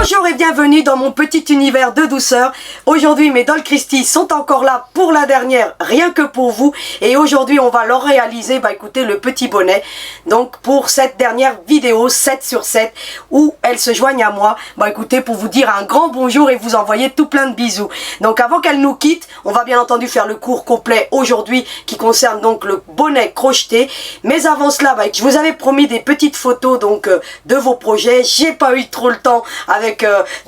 Bonjour et bienvenue dans mon petit univers de douceur. Aujourd'hui mes Doll Christie sont encore là pour la dernière, rien que pour vous. Et aujourd'hui on va leur réaliser, écoutez, le petit bonnet. Donc pour cette dernière vidéo 7 sur 7 où elles se joignent à moi, écoutez, pour vous dire un grand bonjour et vous envoyer tout plein de bisous. Donc avant qu'elles nous quittent, on va bien entendu faire le cours complet aujourd'hui qui concerne donc le bonnet crocheté. Mais avant cela, je vous avais promis des petites photos donc de vos projets. J'ai pas eu trop le temps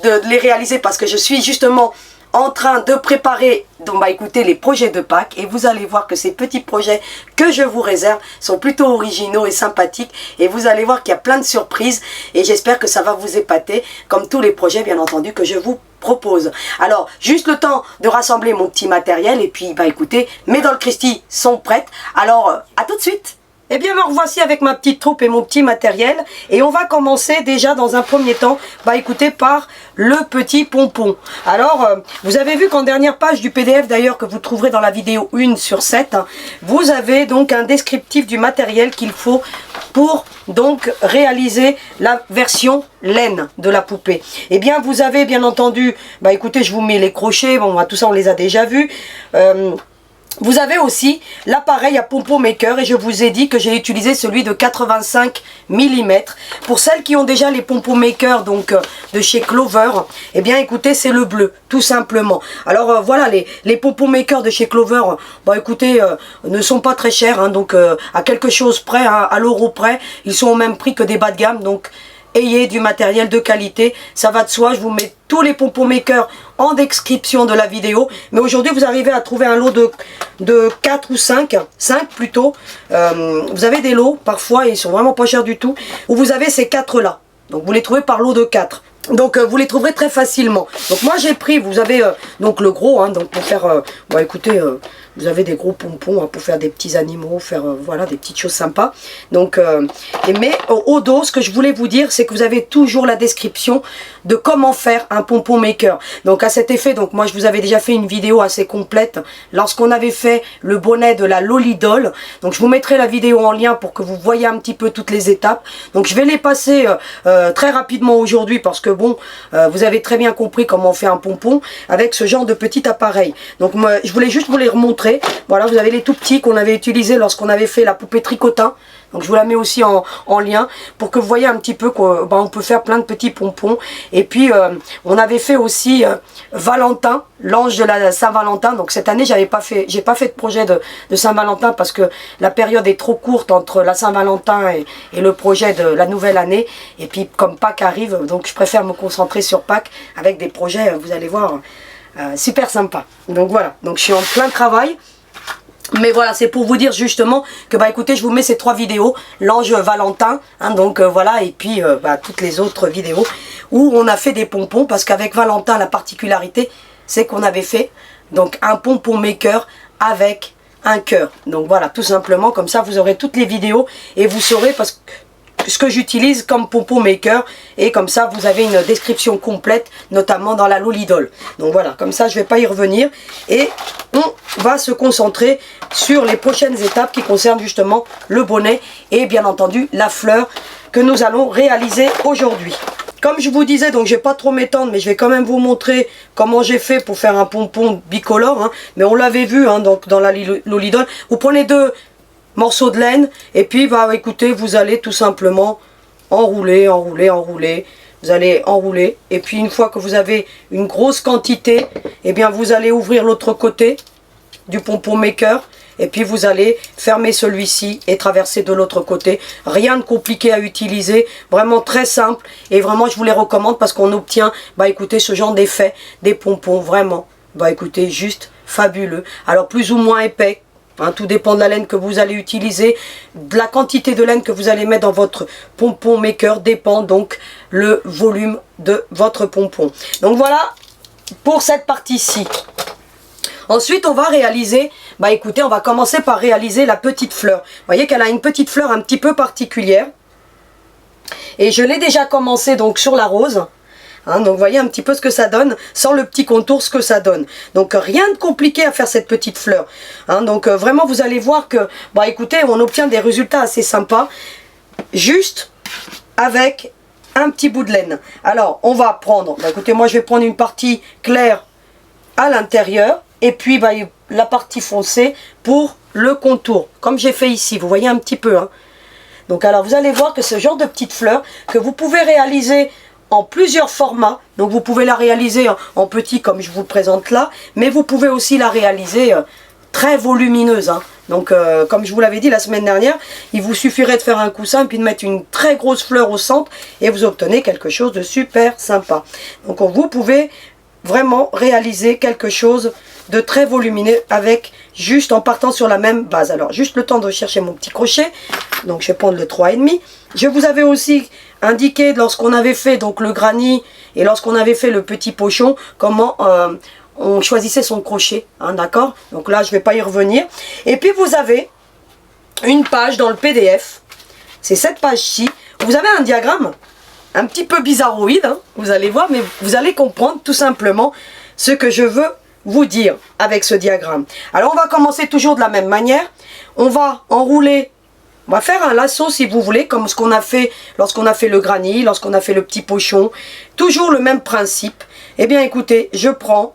de les réaliser parce que je suis justement en train de préparer écoutez, les projets de Pâques, et vous allez voir que ces petits projets que je vous réserve sont plutôt originaux et sympathiques, et vous allez voir qu'il y a plein de surprises et j'espère que ça va vous épater comme tous les projets bien entendu que je vous propose. Alors juste le temps de rassembler mon petit matériel et puis écoutez, mes Doll Christie sont prêtes, alors à tout de suite. Eh bien me revoici avec ma petite troupe et mon petit matériel et on va commencer déjà dans un premier temps écoutez, par le petit pompon. Alors vous avez vu qu'en dernière page du PDF d'ailleurs que vous trouverez dans la vidéo 1 sur 7, vous avez donc un descriptif du matériel qu'il faut pour donc réaliser la version laine de la poupée. Eh bien vous avez bien entendu, écoutez, je vous mets les crochets, tout ça on les a déjà vus. Vous avez aussi l'appareil à pompon maker et je vous ai dit que j'ai utilisé celui de 85 mm. Pour celles qui ont déjà les pompon maker donc de chez Clover, eh bien écoutez, c'est le bleu tout simplement. Alors voilà, les pompon maker de chez Clover, écoutez, ne sont pas très chers, donc à quelque chose près, à l'euro près, ils sont au même prix que des bas de gamme, donc ayez du matériel de qualité, ça va de soi. Je vous mets tous les pompon makers en description de la vidéo, mais aujourd'hui vous arrivez à trouver un lot de 4 ou 5 plutôt. Vous avez des lots parfois, ils sont vraiment pas chers du tout, où vous avez ces 4 là, donc vous les trouvez par lot de 4. Donc vous les trouverez très facilement. Donc moi j'ai pris, vous avez donc le gros, donc pour faire, écoutez, vous avez des gros pompons pour faire des petits animaux, faire voilà des petites choses sympas. Donc mais au dos, ce que je voulais vous dire, c'est que vous avez toujours la description de comment faire un pompon maker. Donc à cet effet, donc moi je vous avais déjà fait une vidéo assez complète lorsqu'on avait fait le bonnet de la Loli Doll. Donc je vous mettrai la vidéo en lien pour que vous voyez un petit peu toutes les étapes. Donc je vais les passer très rapidement aujourd'hui parce que bon, vous avez très bien compris comment on fait un pompon avec ce genre de petit appareil. Donc moi je voulais juste vous les remontrer. Voilà, vous avez les tout petits qu'on avait utilisés lorsqu'on avait fait la poupée tricotin. Donc je vous la mets aussi en lien pour que vous voyez un petit peu qu'on peut faire plein de petits pompons. Et puis on avait fait aussi Valentin, l'ange de la Saint-Valentin. Donc cette année j'ai pas fait de projet de Saint-Valentin parce que la période est trop courte entre la Saint-Valentin et le projet de la nouvelle année. Et puis comme Pâques arrive, donc je préfère me concentrer sur Pâques avec des projets, vous allez voir, super sympa. Donc voilà, donc je suis en plein travail. Mais voilà, c'est pour vous dire justement que écoutez, je vous mets ces 3 vidéos, l'ange Valentin, donc voilà, et puis toutes les autres vidéos où on a fait des pompons, parce qu'avec Valentin la particularité c'est qu'on avait fait donc un pompon maker avec un cœur. Donc voilà, tout simplement, comme ça vous aurez toutes les vidéos et vous saurez parce que ce que j'utilise comme pompon maker, et comme ça vous avez une description complète, notamment dans la Loli Doll. Donc voilà, comme ça je ne vais pas y revenir et on va se concentrer sur les prochaines étapes qui concernent justement le bonnet et bien entendu la fleur que nous allons réaliser aujourd'hui. Comme je vous disais, donc je vais pas trop m'étendre, mais je vais quand même vous montrer comment j'ai fait pour faire un pompon bicolore, mais on l'avait vu donc dans la Loli Doll. Vous prenez 2 morceaux de laine et puis écoutez, vous allez tout simplement enrouler, vous allez enrouler, et puis une fois que vous avez une grosse quantité, et bien vous allez ouvrir l'autre côté du pompon maker et puis vous allez fermer celui-ci et traverser de l'autre côté. Rien de compliqué à utiliser, vraiment très simple, et vraiment je vous les recommande parce qu'on obtient écoutez, ce genre d'effet des pompons vraiment écoutez, juste fabuleux. Alors plus ou moins épais, tout dépend de la laine que vous allez utiliser, de la quantité de laine que vous allez mettre dans votre pompon maker, dépend donc le volume de votre pompon. Donc voilà pour cette partie-ci. Ensuite on va réaliser, écoutez, on va commencer par réaliser la petite fleur. Vous voyez qu'elle a une petite fleur un petit peu particulière. Et je l'ai déjà commencé donc sur la rose. Donc vous voyez un petit peu ce que ça donne, sans le petit contour ce que ça donne. Donc rien de compliqué à faire cette petite fleur. Donc vraiment vous allez voir que, écoutez, on obtient des résultats assez sympas. Juste avec un petit bout de laine. Alors, on va prendre, bah, écoutez, moi je vais prendre une partie claire à l'intérieur, et puis bah, la partie foncée pour le contour, comme j'ai fait ici, vous voyez un petit peu. Hein. Donc alors, vous allez voir que ce genre de petites fleurs, que vous pouvez réaliser en plusieurs formats, donc vous pouvez la réaliser en petit comme je vous le présente là, mais vous pouvez aussi la réaliser très volumineuse. Hein. Donc comme je vous l'avais dit la semaine dernière, il vous suffirait de faire un coussin et puis de mettre une très grosse fleur au centre et vous obtenez quelque chose de super sympa. Donc vous pouvez vraiment réaliser quelque chose de très volumineux avec juste en partant sur la même base. Alors juste le temps de chercher mon petit crochet, donc je vais prendre le 3,5. Je vous avais aussi indiqué lorsqu'on avait fait donc le granny et lorsqu'on avait fait le petit pochon comment on choisissait son crochet, hein, d'accord. Donc là je vais pas y revenir. Et puis vous avez une page dans le PDF, c'est cette page-ci, vous avez un diagramme un petit peu bizarroïde, hein, vous allez voir, mais vous allez comprendre tout simplement ce que je veux vous dire avec ce diagramme. Alors on va commencer toujours de la même manière, on va enrouler, on va faire un lasso si vous voulez, comme ce qu'on a fait lorsqu'on a fait le granny, lorsqu'on a fait le petit pochon, toujours le même principe. Eh bien écoutez, je prends,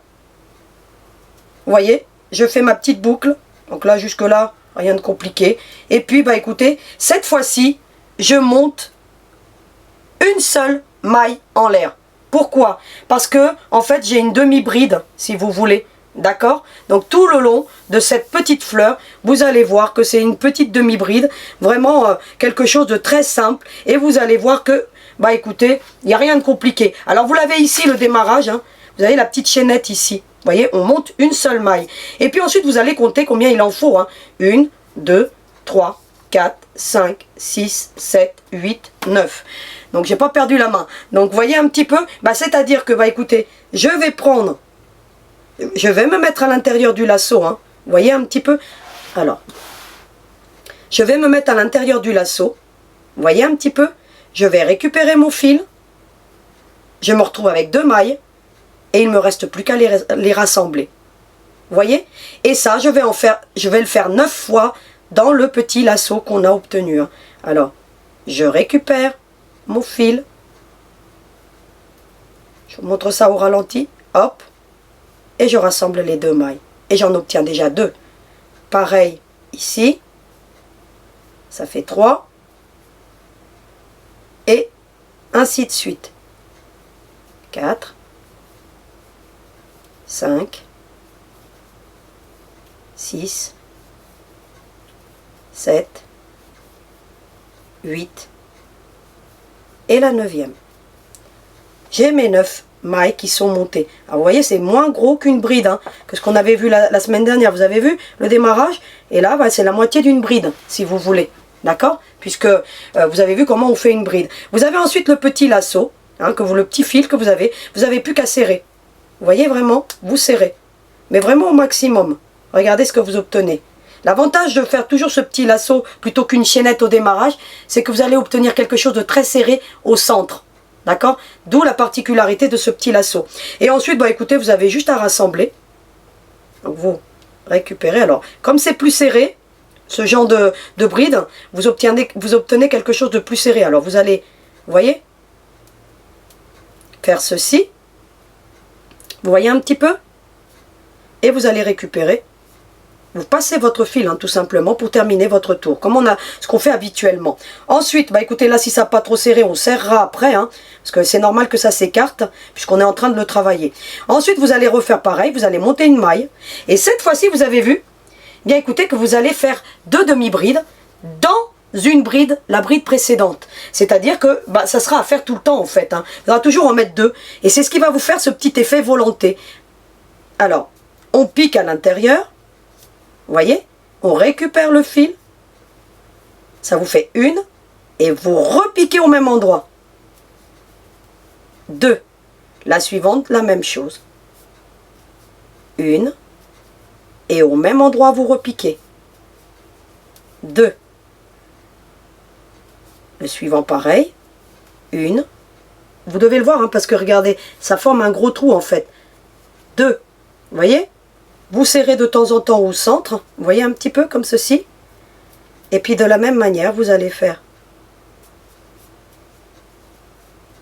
vous voyez, je fais ma petite boucle, donc là jusque là, rien de compliqué, et puis bah écoutez, cette fois-ci, je monte une seule maille en l'air. Pourquoi? Parce que en fait j'ai une demi-bride si vous voulez, d'accord. Donc tout le long de cette petite fleur, vous allez voir que c'est une petite demi-bride, vraiment quelque chose de très simple, et vous allez voir que, bah écoutez, il n'y a rien de compliqué. Alors vous l'avez ici le démarrage, hein, vous avez la petite chaînette ici, vous voyez, on monte une seule maille, et puis ensuite vous allez compter combien il en faut, hein. 1, 2, 3, 4, 5, 6, 7, 8, 9. Donc j'ai pas perdu la main. Donc vous voyez un petit peu, bah, c'est-à-dire que bah écoutez, je vais prendre, je vais me mettre à l'intérieur du lasso, hein. Vous voyez un petit peu. Alors, je vais me mettre à l'intérieur du lasso. Vous voyez un petit peu. Je vais récupérer mon fil. Je me retrouve avec 2 mailles et il ne me reste plus qu'à les rassembler. Vous voyez? Et ça, je vais le faire 9 fois dans le petit lasso qu'on a obtenu. Hein. Alors, je récupère mon fil, je vous montre ça au ralenti, hop, et je rassemble les 2 mailles, et j'en obtiens déjà 2. Pareil ici, ça fait 3, et ainsi de suite. 4, 5, 6, 7, 8, et la 9e. J'ai mes 9 mailles qui sont montées. Alors vous voyez, c'est moins gros qu'une bride, hein, que ce qu'on avait vu la semaine dernière. Vous avez vu le démarrage? Et là, bah, c'est la moitié d'une bride, si vous voulez. D'accord? Puisque vous avez vu comment on fait une bride. Vous avez ensuite le petit lasso, hein, le petit fil que vous avez plus qu'à serrer. Vous voyez vraiment? Vous serrez. Mais vraiment au maximum. Regardez ce que vous obtenez. L'avantage de faire toujours ce petit lasso plutôt qu'une chaînette au démarrage, c'est que vous allez obtenir quelque chose de très serré au centre. D'accord? D'où la particularité de ce petit lasso. Et ensuite, bah, écoutez, vous avez juste à rassembler. Donc vous récupérez. Alors, comme c'est plus serré, ce genre de bride, vous obtenez quelque chose de plus serré. Alors vous allez, vous voyez, faire ceci. Vous voyez un petit peu? Et vous allez récupérer. Vous passez votre fil, hein, tout simplement, pour terminer votre tour, comme ce qu'on fait habituellement. Ensuite, bah écoutez, là, si ça n'a pas trop serré, on serrera après, hein, parce que c'est normal que ça s'écarte, puisqu'on est en train de le travailler. Ensuite, vous allez refaire pareil, vous allez monter une maille, et cette fois-ci, vous avez vu, bien écoutez, que vous allez faire 2 demi-brides dans une bride, la bride précédente. C'est-à-dire que bah, ça sera à faire tout le temps, en fait. Hein. Il faudra toujours en mettre 2, et c'est ce qui va vous faire ce petit effet volonté. Alors, on pique à l'intérieur. Vous voyez, on récupère le fil, ça vous fait 1, et vous repiquez au même endroit. 2, la suivante, la même chose. 1, et au même endroit, vous repiquez. 2, le suivant pareil, 1, vous devez le voir, hein, parce que regardez, ça forme un gros trou en fait. 2, vous voyez? Vous serrez de temps en temps au centre, vous voyez un petit peu comme ceci. Et puis de la même manière, vous allez faire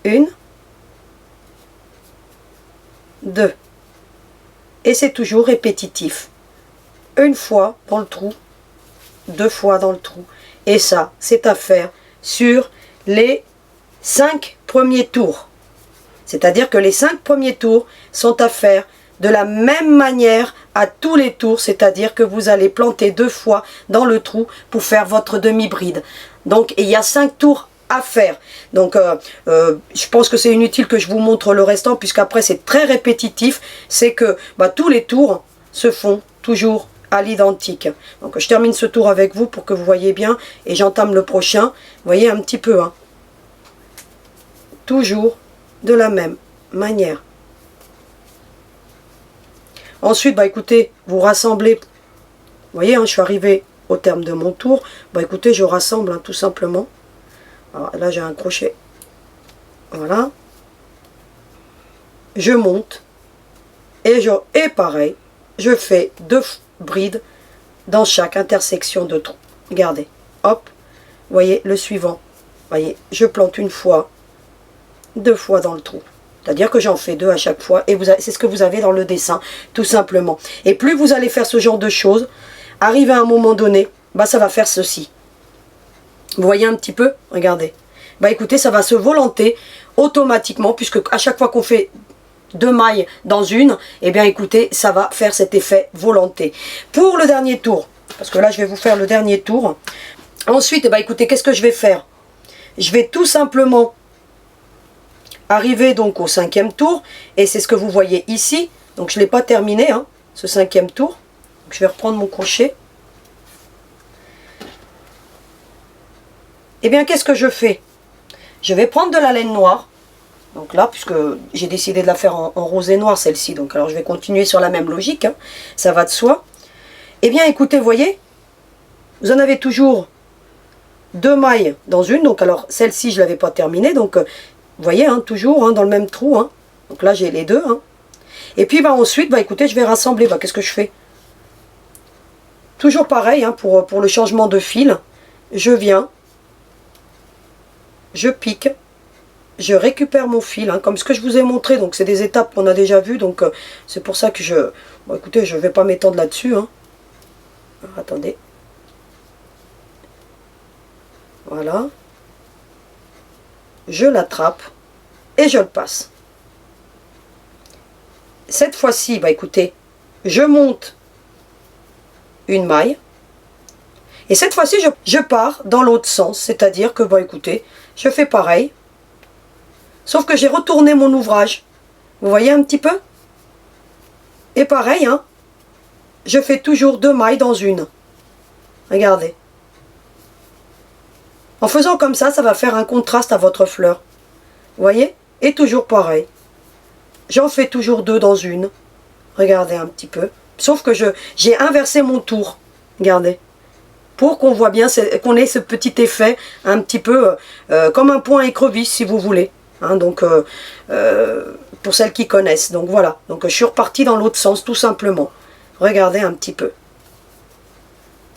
1, 2. Et c'est toujours répétitif. Une fois dans le trou, 2 fois dans le trou. Et ça, c'est à faire sur les 5 premiers tours. C'est-à-dire que les 5 premiers tours sont à faire de la même manière à tous les tours, c'est-à-dire que vous allez planter 2 fois dans le trou pour faire votre demi-bride. Donc il y a 5 tours à faire. Donc je pense que c'est inutile que je vous montre le restant, puisqu'après c'est très répétitif. C'est que tous les tours se font toujours à l'identique. Donc je termine ce tour avec vous pour que vous voyez bien, et j'entame le prochain. Vous voyez un petit peu, hein. Toujours de la même manière. Ensuite, écoutez, vous rassemblez. Vous voyez, hein, je suis arrivé au terme de mon tour. Écoutez, je rassemble, hein, tout simplement. Alors, là, j'ai un crochet. Voilà. Je monte. Et pareil, je fais 2 brides dans chaque intersection de trou. Regardez. Hop. Vous voyez, le suivant. Vous voyez, je plante une fois, 2 fois dans le trou. C'est-à-dire que j'en fais 2 à chaque fois. Et c'est ce que vous avez dans le dessin, tout simplement. Et plus vous allez faire ce genre de choses, arrivé à un moment donné, ça va faire ceci. Vous voyez un petit peu? Regardez. Écoutez, ça va se volonter automatiquement, puisque à chaque fois qu'on fait 2 mailles dans une, et bien écoutez, ça va faire cet effet volonté. Pour le dernier tour, parce que là je vais vous faire le dernier tour. Ensuite, écoutez, qu'est-ce que je vais faire? Je vais tout simplement arriver donc au 5e tour, et c'est ce que vous voyez ici. Donc je ne l'ai pas terminé, hein, ce 5e tour. Donc, je vais reprendre mon crochet. Et bien qu'est-ce que je fais? Je vais prendre de la laine noire. Donc là, puisque j'ai décidé de la faire en rose et noir celle-ci, donc alors je vais continuer sur la même logique, hein, ça va de soi. Et bien écoutez, vous voyez, vous en avez toujours 2 mailles dans une. Donc alors celle-ci je ne l'avais pas terminée, donc vous voyez, hein, toujours, hein, dans le même trou, hein. Donc là j'ai les 2, hein. Et puis ensuite, écoutez, je vais rassembler. Qu'est-ce que je fais? Toujours pareil, hein, pour le changement de fil. Je viens, je pique, je récupère mon fil, hein, comme ce que je vous ai montré. Donc c'est des étapes qu'on a déjà vues, donc c'est pour ça que écoutez, je ne vais pas m'étendre là-dessus, hein. Alors, attendez. Voilà. Je l'attrape et je le passe. Cette fois-ci, écoutez, je monte une maille. Et cette fois-ci, je pars dans l'autre sens. C'est-à-dire que, écoutez, je fais pareil. Sauf que j'ai retourné mon ouvrage. Vous voyez un petit peu? Et pareil, hein, je fais toujours 2 mailles dans une. Regardez. En faisant comme ça, ça va faire un contraste à votre fleur. Vous voyez? Et toujours pareil. J'en fais toujours 2 dans une. Regardez un petit peu. Sauf que j'ai inversé mon tour. Regardez. Pour qu'on voit bien, qu'on ait ce petit effet un petit peu comme un point écrevisse, si vous voulez. Hein, donc, pour celles qui connaissent. Donc voilà. Donc je suis repartie dans l'autre sens, tout simplement. Regardez un petit peu.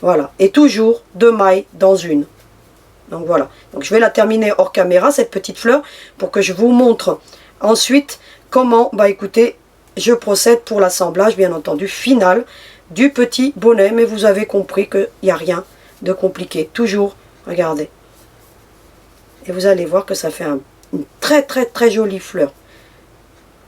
Voilà. Et toujours 2 mailles dans une. Donc voilà. Donc je vais la terminer hors caméra, cette petite fleur, pour que je vous montre ensuite comment, écoutez, je procède pour l'assemblage, bien entendu, final du petit bonnet. Mais vous avez compris qu'il n'y a rien de compliqué. Toujours, regardez. Et vous allez voir que ça fait une très très très jolie fleur.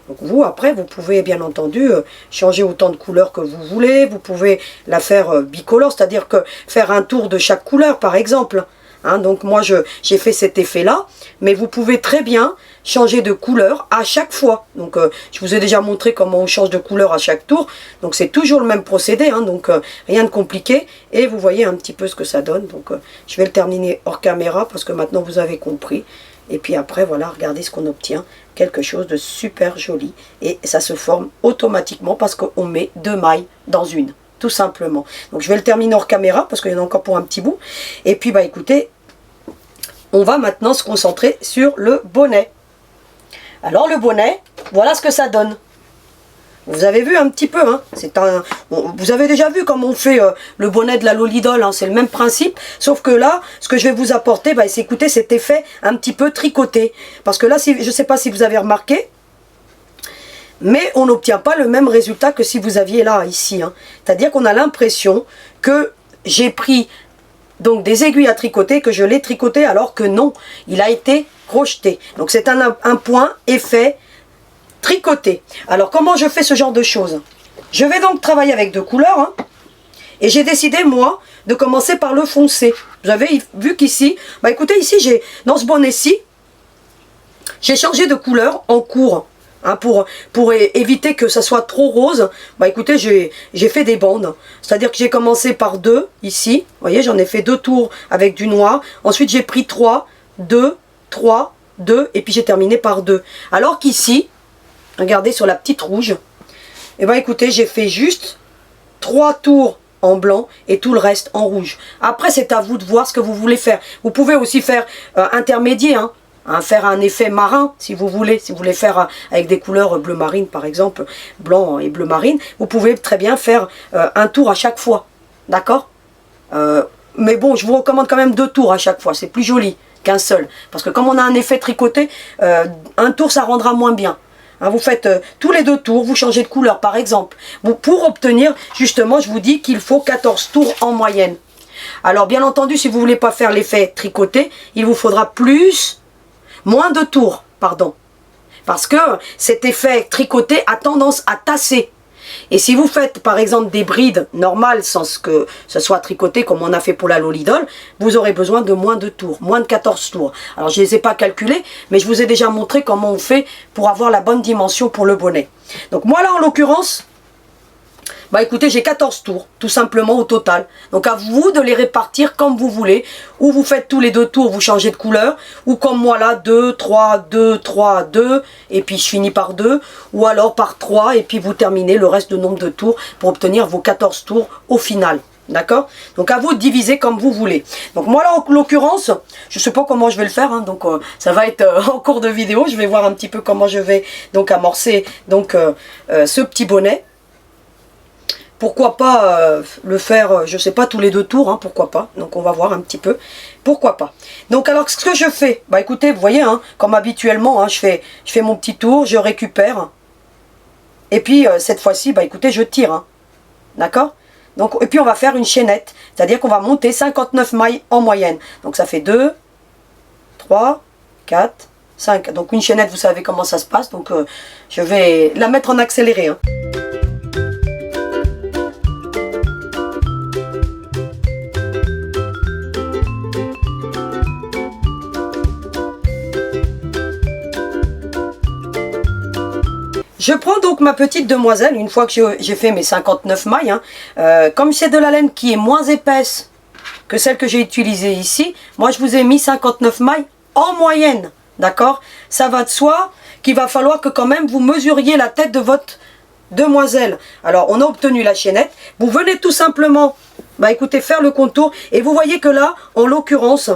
Donc vous, après, vous pouvez bien entendu changer autant de couleurs que vous voulez. Vous pouvez la faire bicolore, c'est-à-dire que faire un tour de chaque couleur, par exemple. Hein, donc moi, j'ai fait cet effet-là. Mais vous pouvez très bien changer de couleur à chaque fois. Donc je vous ai déjà montré comment on change de couleur à chaque tour. Donc c'est toujours le même procédé. Hein, donc rien de compliqué. Et vous voyez un petit peu ce que ça donne. Donc je vais le terminer hors caméra parce que maintenant vous avez compris. Et puis après, voilà, regardez ce qu'on obtient. Quelque chose de super joli. Et ça se forme automatiquement parce qu'on met 2 mailles dans une. Tout simplement. Donc je vais le terminer hors caméra parce qu'il y en a encore pour un petit bout. Et puis écoutez, on va maintenant se concentrer sur le bonnet. Alors le bonnet, voilà ce que ça donne. Vous avez vu un petit peu, hein, vous avez déjà vu comment on fait le bonnet de la Lolidol, hein, c'est le même principe, sauf que là, ce que je vais vous apporter, c'est écoutez cet effet un petit peu tricoté. Parce que là, je ne sais pas si vous avez remarqué, mais on n'obtient pas le même résultat que si vous aviez là, ici. Hein. C'est-à-dire qu'on a l'impression que j'ai pris donc des aiguilles à tricoter, que je l'ai tricoté alors que non, il a été crocheté. Donc c'est un point effet tricoté. Alors comment je fais ce genre de choses? Je vais donc travailler avec deux couleurs, hein, et j'ai décidé moi de commencer par le foncé. Vous avez vu qu'ici, écoutez, ici j'ai dans ce bonnet-ci, j'ai changé de couleur en cours, hein, pour éviter que ça soit trop rose. Écoutez, j'ai fait des bandes, c'est-à-dire que j'ai commencé par 2 ici, vous voyez, j'en ai fait 2 tours avec du noir, ensuite j'ai pris 3, 2, 3, 2, et puis j'ai terminé par 2. Alors qu'ici, regardez sur la petite rouge, et écoutez, j'ai fait juste 3 tours en blanc et tout le reste en rouge. Après, c'est à vous de voir ce que vous voulez faire. Vous pouvez aussi faire intermédiaire, hein, faire un effet marin si vous voulez. Si vous voulez faire avec des couleurs bleu marine par exemple, blanc et bleu marine, vous pouvez très bien faire un tour à chaque fois. D'accord? Mais bon, je vous recommande quand même 2 tours à chaque fois. C'est plus joli qu'un seul. Parce que comme on a un effet tricoté, un tour ça rendra moins bien. Hein, vous faites tous les 2 tours, vous changez de couleur par exemple. Pour obtenir, justement, je vous dis qu'il faut 14 tours en moyenne. Alors bien entendu, si vous ne voulez pas faire l'effet tricoté, il vous faudra moins de tours, pardon. Parce que cet effet tricoté a tendance à tasser. Et si vous faites par exemple des brides normales sans que ce soit tricoté comme on a fait pour la Lolidol, vous aurez besoin de moins de tours, moins de 14 tours. Alors je ne les ai pas calculés, mais je vous ai déjà montré comment on fait pour avoir la bonne dimension pour le bonnet. Donc moi là en l'occurrence, écoutez, j'ai 14 tours, tout simplement au total. Donc à vous de les répartir comme vous voulez. Ou vous faites tous les 2 tours, vous changez de couleur. Ou comme moi là, 2, 3, 2, 3, 2. Et puis je finis par 2. Ou alors par 3. Et puis vous terminez le reste de nombre de tours pour obtenir vos 14 tours au final. D'accord? Donc à vous de diviser comme vous voulez. Donc moi là en l'occurrence, je ne sais pas comment je vais le faire. Hein, donc ça va être en cours de vidéo. Je vais voir un petit peu comment je vais donc amorcer donc, ce petit bonnet. Pourquoi pas le faire, je sais pas, tous les 2 tours, hein, pourquoi pas. Donc on va voir un petit peu, pourquoi pas. Donc alors ce que je fais, écoutez, vous voyez, hein, comme habituellement, hein, je fais mon petit tour, je récupère. Et puis cette fois-ci, écoutez, je tire. Hein, d'accord? Donc, et puis on va faire une chaînette, c'est-à-dire qu'on va monter 59 mailles en moyenne. Donc ça fait 2, 3, 4, 5. Donc une chaînette, vous savez comment ça se passe. Donc je vais la mettre en accéléré. Hein. Je prends donc ma petite demoiselle, une fois que j'ai fait mes 59 mailles, hein, comme c'est de la laine qui est moins épaisse que celle que j'ai utilisée ici, moi je vous ai mis 59 mailles en moyenne, d'accord? Ça va de soi qu'il va falloir que quand même vous mesuriez la tête de votre demoiselle. Alors on a obtenu la chaînette, vous venez tout simplement, écoutez, faire le contour, et vous voyez que là, en l'occurrence,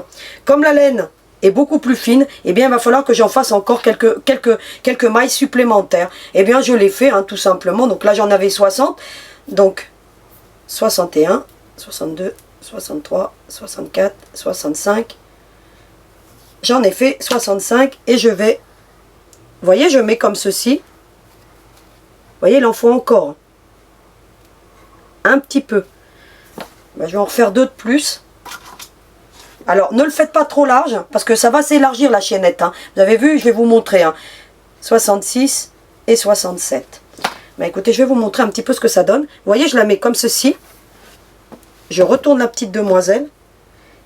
comme la laine est beaucoup plus fine, eh bien il va falloir que j'en fasse encore quelques mailles supplémentaires. Eh bien je l'ai fait, hein, tout simplement. Donc là j'en avais 60, donc 61, 62, 63, 64, 65. J'en ai fait 65 et je vais, vous voyez, je mets comme ceci. Vous voyez, il en faut encore un petit peu. Je vais en refaire 2 de plus. Alors, ne le faites pas trop large, parce que ça va s'élargir la chaînette. Hein. Vous avez vu, je vais vous montrer. Hein. 66 et 67. Écoutez, je vais vous montrer un petit peu ce que ça donne. Vous voyez, je la mets comme ceci. Je retourne la petite demoiselle.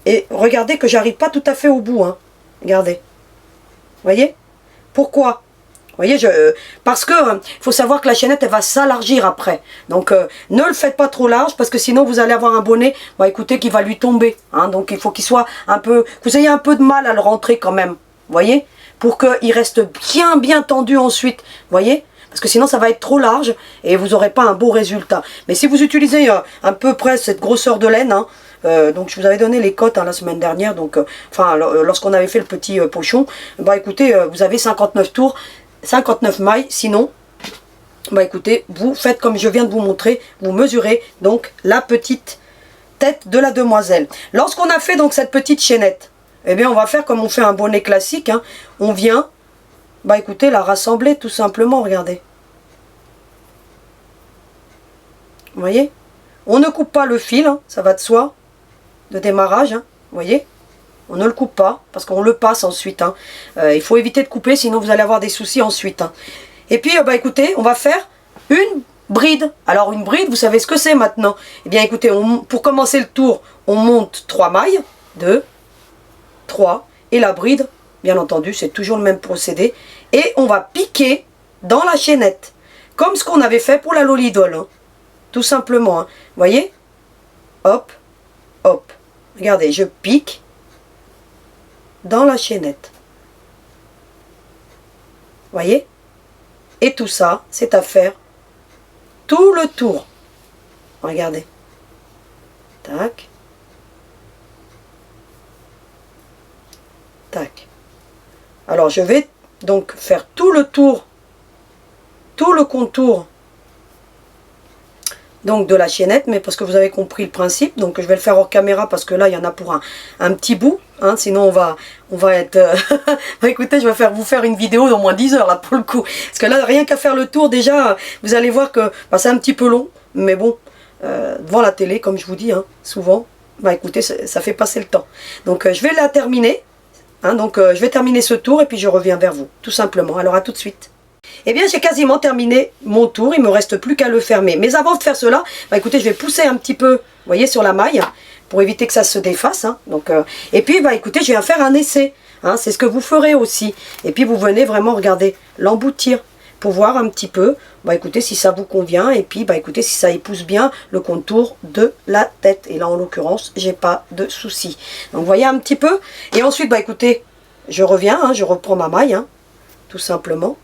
Et regardez que j'arrive pas tout à fait au bout. Hein. Regardez. Vous voyez? Pourquoi? Vous voyez, parce que faut savoir que la chaînette, elle va s'élargir après. Donc, ne le faites pas trop large, parce que sinon, vous allez avoir un bonnet, écoutez, qui va lui tomber. Hein, donc, il faut qu'il soit un peu... Vous ayez un peu de mal à le rentrer quand même. Vous voyez? Pour qu'il reste bien tendu ensuite. Vous voyez? Parce que sinon, ça va être trop large et vous n'aurez pas un beau résultat. Mais si vous utilisez un peu près cette grosseur de laine... Hein, donc je vous avais donné les cotes, hein, la semaine dernière, donc lorsqu'on avait fait le petit pochon, écoutez, vous avez 59 tours, 59 mailles, sinon bah écoutez, vous faites comme je viens de vous montrer, vous mesurez donc la petite tête de la demoiselle. Lorsqu'on a fait donc cette petite chaînette, eh bien on va faire comme on fait un bonnet classique, hein. On vient, bah écoutez, la rassembler tout simplement, regardez. Vous voyez? On ne coupe pas le fil, hein, ça va de soi, de démarrage, hein, vous voyez? On ne le coupe pas, parce qu'on le passe ensuite, hein. Il faut éviter de couper, sinon vous allez avoir des soucis ensuite, hein. Et puis, bah écoutez, on va faire une bride. Alors une bride, vous savez ce que c'est maintenant. Eh bien écoutez, pour commencer le tour, on monte 3 mailles, 2, 3, et la bride, bien entendu, c'est toujours le même procédé. Et on va piquer dans la chaînette, comme ce qu'on avait fait pour la Lolidol, hein. Tout simplement, hein. Vous voyez? Hop, hop. Regardez, je pique dans la chaînette. Vous voyez? Et tout ça, c'est à faire tout le tour. Regardez. Tac. Tac. Alors, je vais donc faire tout le tour, tout le contour donc de la chaînette, mais parce que vous avez compris le principe, donc je vais le faire hors caméra parce que là il y en a pour un petit bout, hein, sinon on va être écoutez, je vais vous faire une vidéo d'au moins 10 heures là pour le coup, parce que là rien qu'à faire le tour déjà, vous allez voir que bah, c'est un petit peu long, mais bon, devant la télé comme je vous dis, hein, souvent, bah écoutez, ça fait passer le temps. Donc je vais la terminer, hein, donc je vais terminer ce tour et puis je reviens vers vous, tout simplement. Alors à tout de suite. Eh bien, j'ai quasiment terminé mon tour, il ne me reste plus qu'à le fermer. Mais avant de faire cela, bah, écoutez, je vais pousser un petit peu, vous voyez, sur la maille, pour éviter que ça se défasse, hein. Donc, et puis, bah, écoutez, je viens faire un essai, hein, c'est ce que vous ferez aussi. Et puis, vous venez vraiment, regarder, l'emboutir, pour voir un petit peu, bah, écoutez, si ça vous convient, et puis, bah, écoutez, si ça épouse bien le contour de la tête. Et là, en l'occurrence, j'ai pas de souci. Donc, vous voyez un petit peu. Et ensuite, bah, écoutez, je reviens, hein, je reprends ma maille, hein, tout simplement.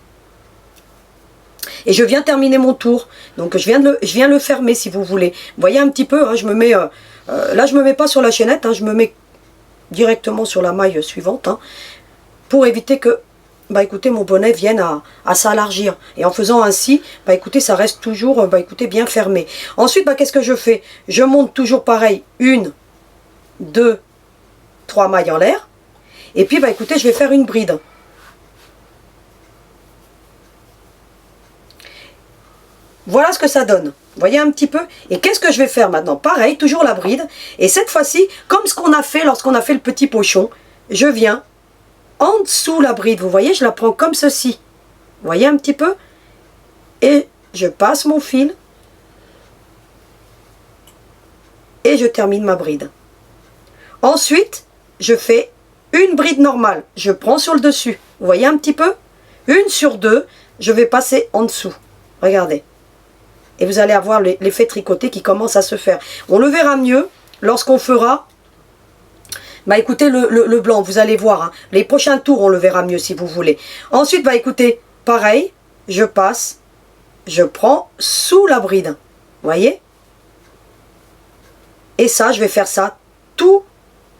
Et je viens terminer mon tour. Donc je viens le fermer si vous voulez. Vous voyez un petit peu, hein, je me mets, là je me mets pas sur la chaînette, hein, je me mets directement sur la maille suivante, hein, pour éviter que, bah écoutez, mon bonnet vienne à s'élargir. Et en faisant ainsi, bah écoutez, ça reste toujours, bah écoutez, bien fermé. Ensuite, bah qu'est-ce que je fais? Je monte toujours pareil, 1, 2, 3 mailles en l'air. Et puis, bah écoutez, je vais faire une bride. Voilà ce que ça donne. Vous voyez un petit peu? Et qu'est-ce que je vais faire maintenant? Pareil, toujours la bride. Et cette fois-ci, comme ce qu'on a fait lorsqu'on a fait le petit pochon, je viens en dessous la bride. Vous voyez, je la prends comme ceci. Vous voyez un petit peu? Et je passe mon fil. Et je termine ma bride. Ensuite, je fais une bride normale. Je prends sur le dessus. Vous voyez un petit peu? 1 sur 2, je vais passer en dessous. Regardez. Et vous allez avoir l'effet tricoté qui commence à se faire. On le verra mieux lorsqu'on fera, bah écoutez, le blanc, vous allez voir, hein. Les prochains tours, on le verra mieux si vous voulez. Ensuite, bah écoutez, pareil, je passe, je prends sous la bride. Vous voyez? Et ça, je vais faire ça tout,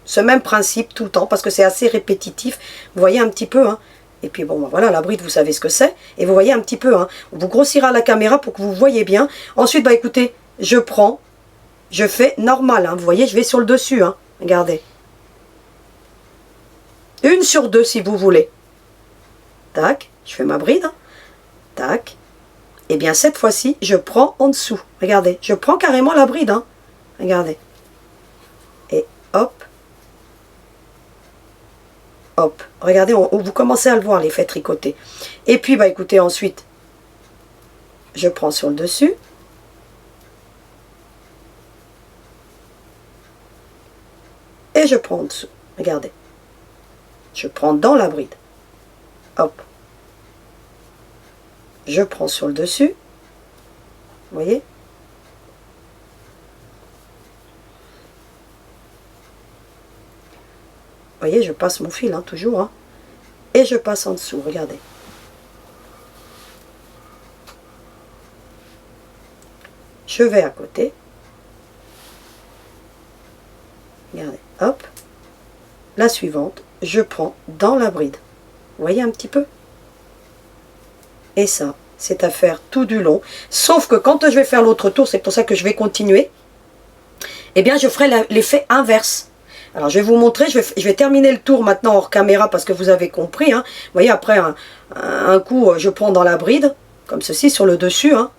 ce même principe tout le temps, parce que c'est assez répétitif. Vous voyez un petit peu, hein. Et puis bon, voilà, la bride, vous savez ce que c'est. Et vous voyez un petit peu, hein. On vous grossira la caméra pour que vous voyez bien. Ensuite, bah écoutez, je prends, je fais normal, hein. Vous voyez, je vais sur le dessus, hein. Regardez. 1 sur 2 si vous voulez. Tac, je fais ma bride. Hein. Tac. Et bien cette fois-ci, je prends en dessous. Regardez, je prends carrément la bride, hein. Regardez. Et hop. Hop, regardez, vous commencez à le voir, l'effet tricoté. Et puis, bah écoutez, ensuite, je prends sur le dessus. Et je prends en dessous. Regardez. Je prends dans la bride. Hop. Je prends sur le dessus. Vous voyez? Vous voyez, je passe mon fil, hein, toujours. Hein, et je passe en dessous, regardez. Je vais à côté. Regardez, hop. La suivante, je prends dans la bride. Vous voyez un petit peu? Et ça, c'est à faire tout du long. Sauf que quand je vais faire l'autre tour, c'est pour ça que je vais continuer, eh bien je ferai l'effet inverse. Alors je vais vous montrer, je vais terminer le tour maintenant hors caméra parce que vous avez compris. Hein. Vous voyez, après un coup, je prends dans la bride, comme ceci, sur le dessus. Hein.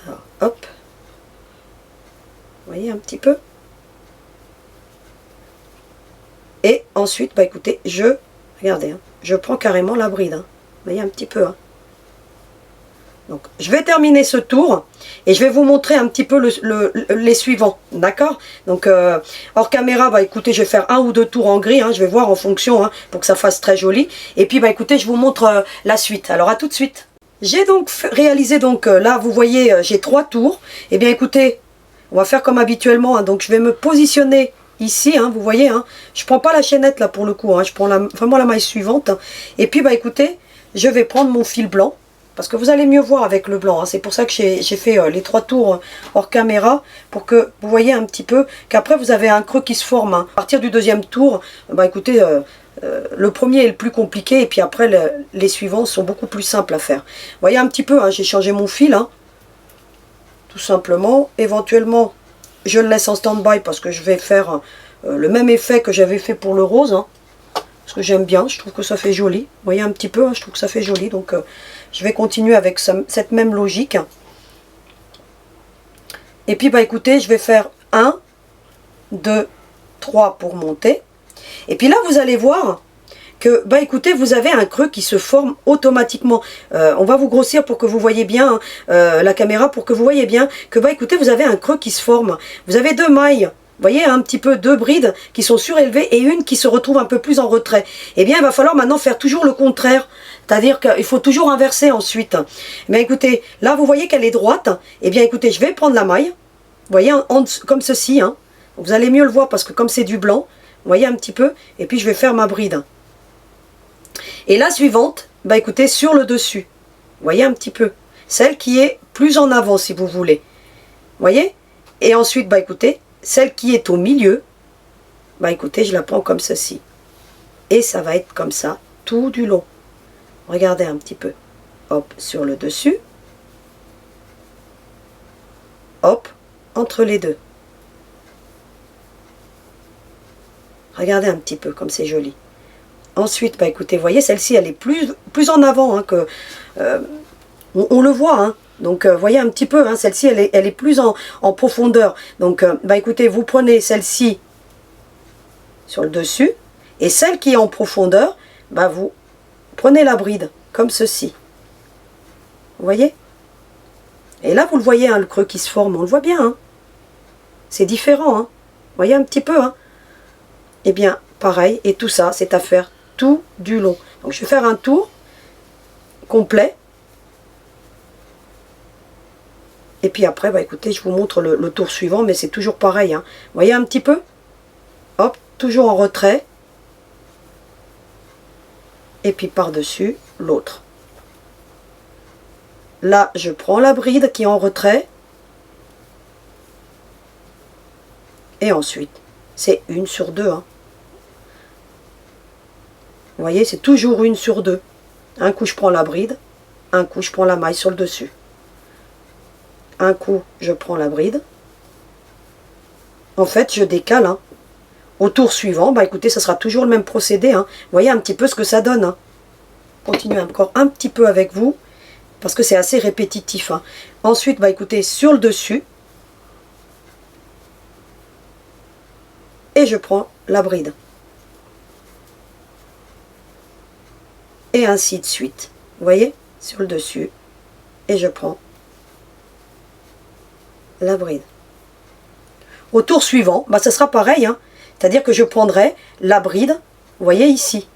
Alors, hop. Vous voyez un petit peu. Et ensuite, bah écoutez, regardez, hein, je prends carrément la bride. Hein. Vous voyez un petit peu. Hein. Donc, je vais terminer ce tour et je vais vous montrer un petit peu les suivants, d'accord? Donc, hors caméra, bah écoutez, je vais faire un ou deux tours en gris, hein, je vais voir en fonction, hein, pour que ça fasse très joli. Et puis, bah écoutez, je vous montre la suite. Alors, à tout de suite. J'ai donc réalisé, donc là, vous voyez, j'ai 3 tours. Et bien, écoutez, on va faire comme habituellement, hein, donc je vais me positionner ici, hein, vous voyez, hein, je prends pas la chaînette là pour le coup, hein, je prends vraiment la maille suivante. Hein, et puis, bah écoutez, je vais prendre mon fil blanc. Parce que vous allez mieux voir avec le blanc. Hein. C'est pour ça que j'ai fait les 3 tours hors caméra. Pour que vous voyez un petit peu qu'après vous avez un creux qui se forme. Hein. À partir du deuxième tour, bah écoutez, le premier est le plus compliqué. Et puis après, les suivants sont beaucoup plus simples à faire. Vous voyez un petit peu, hein, j'ai changé mon fil. Hein, tout simplement. Éventuellement, je le laisse en stand-by parce que je vais faire le même effet que j'avais fait pour le rose. Hein. Parce que j'aime bien, je trouve que ça fait joli. Vous voyez un petit peu, hein, je trouve que ça fait joli. Donc je vais continuer avec cette même logique. Et puis bah écoutez, je vais faire 1, 2, 3 pour monter. Et puis là vous allez voir que bah écoutez, vous avez un creux qui se forme automatiquement. On va vous grossir pour que vous voyez bien, hein, la caméra, pour que vous voyez bien que bah écoutez, vous avez un creux qui se forme. Vous avez 2 mailles. Vous voyez un petit peu 2 brides qui sont surélevées et une qui se retrouve un peu plus en retrait. Eh bien, il va falloir maintenant faire toujours le contraire. C'est-à-dire qu'il faut toujours inverser ensuite. Mais écoutez, là, vous voyez qu'elle est droite. Eh bien, écoutez, je vais prendre la maille. Vous voyez, comme ceci. Hein. Vous allez mieux le voir parce que comme c'est du blanc, vous voyez un petit peu. Et puis, je vais faire ma bride. Et la suivante, bah écoutez, sur le dessus. Vous voyez un petit peu. Celle qui est plus en avant, si vous voulez. Vous voyez? Et ensuite, bah écoutez, celle qui est au milieu, bah écoutez, je la prends comme ceci. Et ça va être comme ça, tout du long. Regardez un petit peu. Hop, sur le dessus. Hop, entre les deux. Regardez un petit peu comme c'est joli. Ensuite, bah écoutez, vous voyez, celle-ci, elle est plus en avant hein, que... on le voit, hein. Donc, voyez un petit peu, hein, celle-ci, elle est plus en profondeur. Donc, bah écoutez, vous prenez celle-ci sur le dessus. Et celle qui est en profondeur, bah vous prenez la bride, comme ceci. Vous voyez? Et là, vous le voyez, hein, le creux qui se forme, on le voit bien. Hein. C'est différent. Hein. Vous voyez un petit peu. Hein. Eh bien, pareil, et tout ça, c'est à faire tout du long. Donc, je vais faire un tour complet. Et puis après, bah écoutez, je vous montre le tour suivant, mais c'est toujours pareil. Hein. Vous voyez un petit peu? Hop, toujours en retrait. Et puis par-dessus, l'autre. Là, je prends la bride qui est en retrait. Et ensuite, c'est 1 sur 2. Hein. Vous voyez, c'est toujours 1 sur 2. Un coup, je prends la bride. Un coup, je prends la maille sur le dessus. Un coup, je prends la bride. En fait, je décale. Hein. Au tour suivant, bah écoutez, ça sera toujours le même procédé. Hein. Vous voyez un petit peu ce que ça donne. Hein. Continuez encore un petit peu avec vous, parce que c'est assez répétitif. Hein. Ensuite, bah écoutez, sur le dessus, et je prends la bride. Et ainsi de suite. Vous voyez, sur le dessus, et je prends la bride. Au tour suivant, bah, ça sera pareil, hein. C'est-à-dire que je prendrai la bride, vous voyez ici.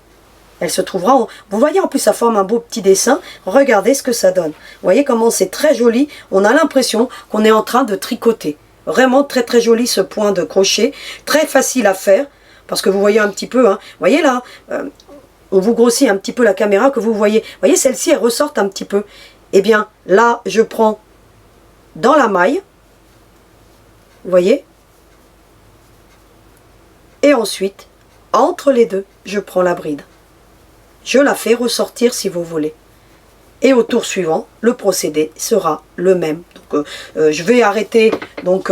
Elle se trouvera, vous voyez en plus ça forme un beau petit dessin, regardez ce que ça donne. Vous voyez comment c'est très joli, on a l'impression qu'on est en train de tricoter. Vraiment très très joli ce point de crochet, très facile à faire, parce que vous voyez un petit peu, hein. Vous voyez là, on vous grossit un petit peu la caméra que vous voyez. Vous voyez celle-ci elle ressorte un petit peu. Eh bien là je prends dans la maille, vous voyez, et ensuite, entre les deux, je prends la bride. Je la fais ressortir si vous voulez. Et au tour suivant, le procédé sera le même. Donc, je vais arrêter donc,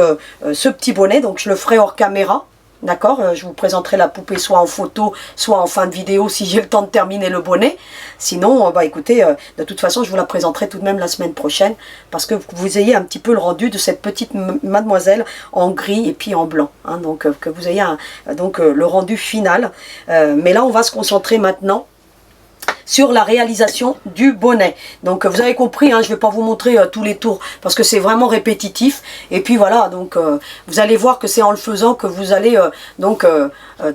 ce petit bonnet, donc je le ferai hors caméra. D'accord, je vous présenterai la poupée soit en photo, soit en fin de vidéo si j'ai le temps de terminer le bonnet. Sinon, bah écoutez, de toute façon, je vous la présenterai tout de même la semaine prochaine. Parce que vous ayez un petit peu le rendu de cette petite mademoiselle en gris et puis en blanc. Hein, donc, que vous ayez le rendu final. Mais là, on va se concentrer maintenant sur la réalisation du bonnet. Donc vous avez compris, hein, je ne vais pas vous montrer tous les tours parce que c'est vraiment répétitif. Et puis voilà, donc vous allez voir que c'est en le faisant que vous allez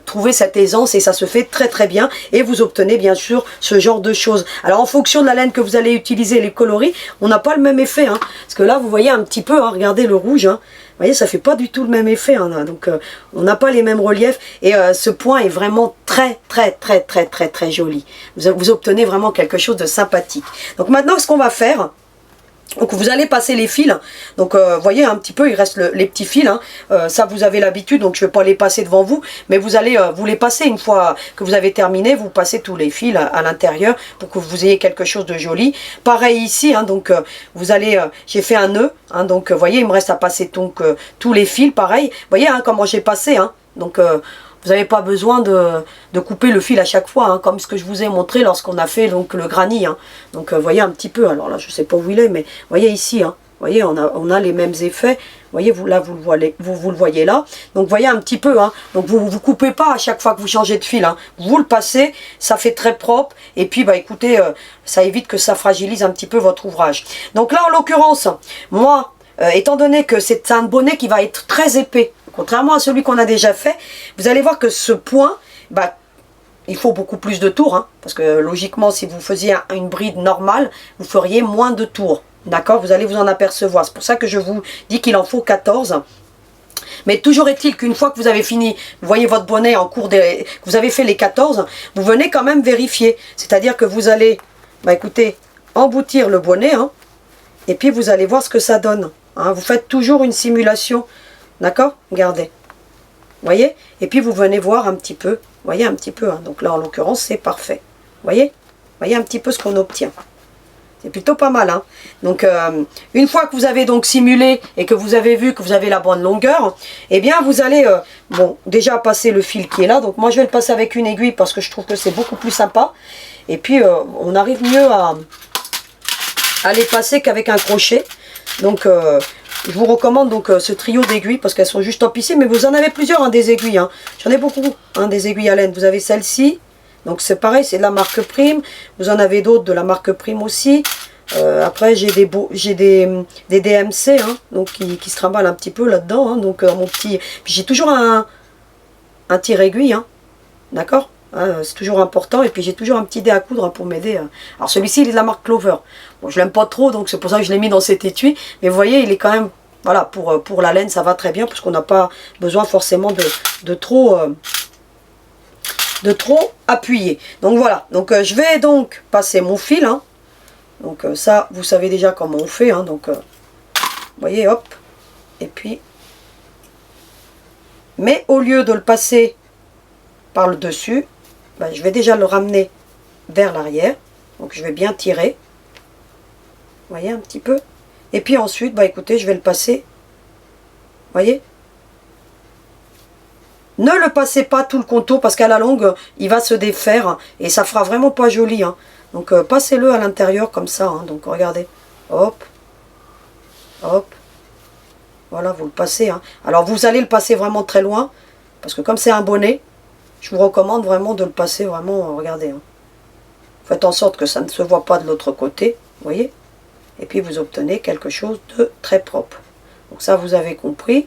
trouver cette aisance et ça se fait très très bien. Et vous obtenez bien sûr ce genre de choses. Alors en fonction de la laine que vous allez utiliser, les coloris, on n'a pas le même effet. Hein, parce que là vous voyez un petit peu, hein, regardez le rouge. Hein, vous voyez, ça fait pas du tout le même effet. Hein, donc on n'a pas les mêmes reliefs. Et ce point est vraiment très joli. Vous obtenez vraiment quelque chose de sympathique. Donc maintenant, ce qu'on va faire, donc vous allez passer les fils. Donc vous voyez un petit peu, il reste les petits fils. Hein. Ça vous avez l'habitude, donc je ne vais pas les passer devant vous. Mais vous allez vous les passer une fois que vous avez terminé. Vous passez tous les fils à l'intérieur pour que vous ayez quelque chose de joli. Pareil ici, hein, donc vous allez, j'ai fait un nœud. Hein, donc vous voyez, il me reste à passer donc, tous les fils. Pareil, vous voyez hein, comment j'ai passé. Hein, donc vous n'avez pas besoin de couper le fil à chaque fois, hein, comme ce que je vous ai montré lorsqu'on a fait donc, le granit. Hein. Donc vous voyez un petit peu, alors là je ne sais pas où il est, mais vous voyez ici, hein, vous voyez, on a les mêmes effets. Vous voyez, là vous le voyez là. Donc vous voyez un petit peu, hein, donc vous ne coupez pas à chaque fois que vous changez de fil. Hein. Vous le passez, ça fait très propre. Et puis bah écoutez, ça évite que ça fragilise un petit peu votre ouvrage. Donc là en l'occurrence, moi, étant donné que c'est un bonnet qui va être très épais, contrairement à celui qu'on a déjà fait, vous allez voir que ce point, bah, il faut beaucoup plus de tours. Hein, parce que logiquement, si vous faisiez une bride normale, vous feriez moins de tours. D'accord? Vous allez vous en apercevoir. C'est pour ça que je vous dis qu'il en faut 14. Mais toujours est-il qu'une fois que vous avez fini, vous voyez votre bonnet en cours, vous avez fait les 14, vous venez quand même vérifier. C'est-à-dire que vous allez, bah, écoutez, emboutir le bonnet. Hein, et puis vous allez voir ce que ça donne. Hein, vous faites toujours une simulation. D'accord? Regardez. Vous voyez? Et puis vous venez voir un petit peu. Vous voyez un petit peu. Hein, donc là, en l'occurrence, c'est parfait. Vous voyez? Vous voyez un petit peu ce qu'on obtient. C'est plutôt pas mal. Hein. Donc, une fois que vous avez donc simulé et que vous avez vu que vous avez la bonne longueur, eh bien, vous allez, bon, déjà passer le fil qui est là. Donc, moi, je vais le passer avec une aiguille parce que je trouve que c'est beaucoup plus sympa. Et puis, on arrive mieux à les passer qu'avec un crochet. Donc, je vous recommande donc ce trio d'aiguilles parce qu'elles sont juste top ici. Mais vous en avez plusieurs, hein, des aiguilles. Hein. J'en ai beaucoup, hein, des aiguilles à laine. Vous avez celle-ci. Donc c'est pareil, c'est de la marque Prime. Vous en avez d'autres de la marque Prime aussi. Après j'ai des DMC, hein, donc qui se trimballent un petit peu là-dedans. Hein, donc mon petit. Puis j'ai toujours un tire-aiguille, hein, d'accord, hein, c'est toujours important. Et puis j'ai toujours un petit dé à coudre, hein, pour m'aider. Alors celui-ci il est de la marque Clover. Bon, je l'aime pas trop, donc c'est pour ça que je l'ai mis dans cet étui. Mais vous voyez, il est quand même. Voilà, pour la laine, ça va très bien parce qu'on n'a pas besoin forcément de trop appuyer. Donc voilà, donc je vais donc passer mon fil. Hein. Donc ça, vous savez déjà comment on fait. Hein. Donc, vous voyez, hop. Et puis, mais au lieu de le passer par le dessus, ben, je vais déjà le ramener vers l'arrière. Donc je vais bien tirer. Vous voyez un petit peu. Et puis ensuite, bah écoutez, je vais le passer. Vous voyez? Ne le passez pas tout le contour parce qu'à la longue, il va se défaire et ça fera vraiment pas joli. Hein. Donc passez-le à l'intérieur comme ça. Hein. Donc regardez, hop, hop. Voilà, vous le passez. Hein. Alors vous allez le passer vraiment très loin parce que comme c'est un bonnet, je vous recommande vraiment de le passer vraiment, regardez. Hein. Faites en sorte que ça ne se voit pas de l'autre côté, vous voyez. Et puis vous obtenez quelque chose de très propre. Donc ça, vous avez compris.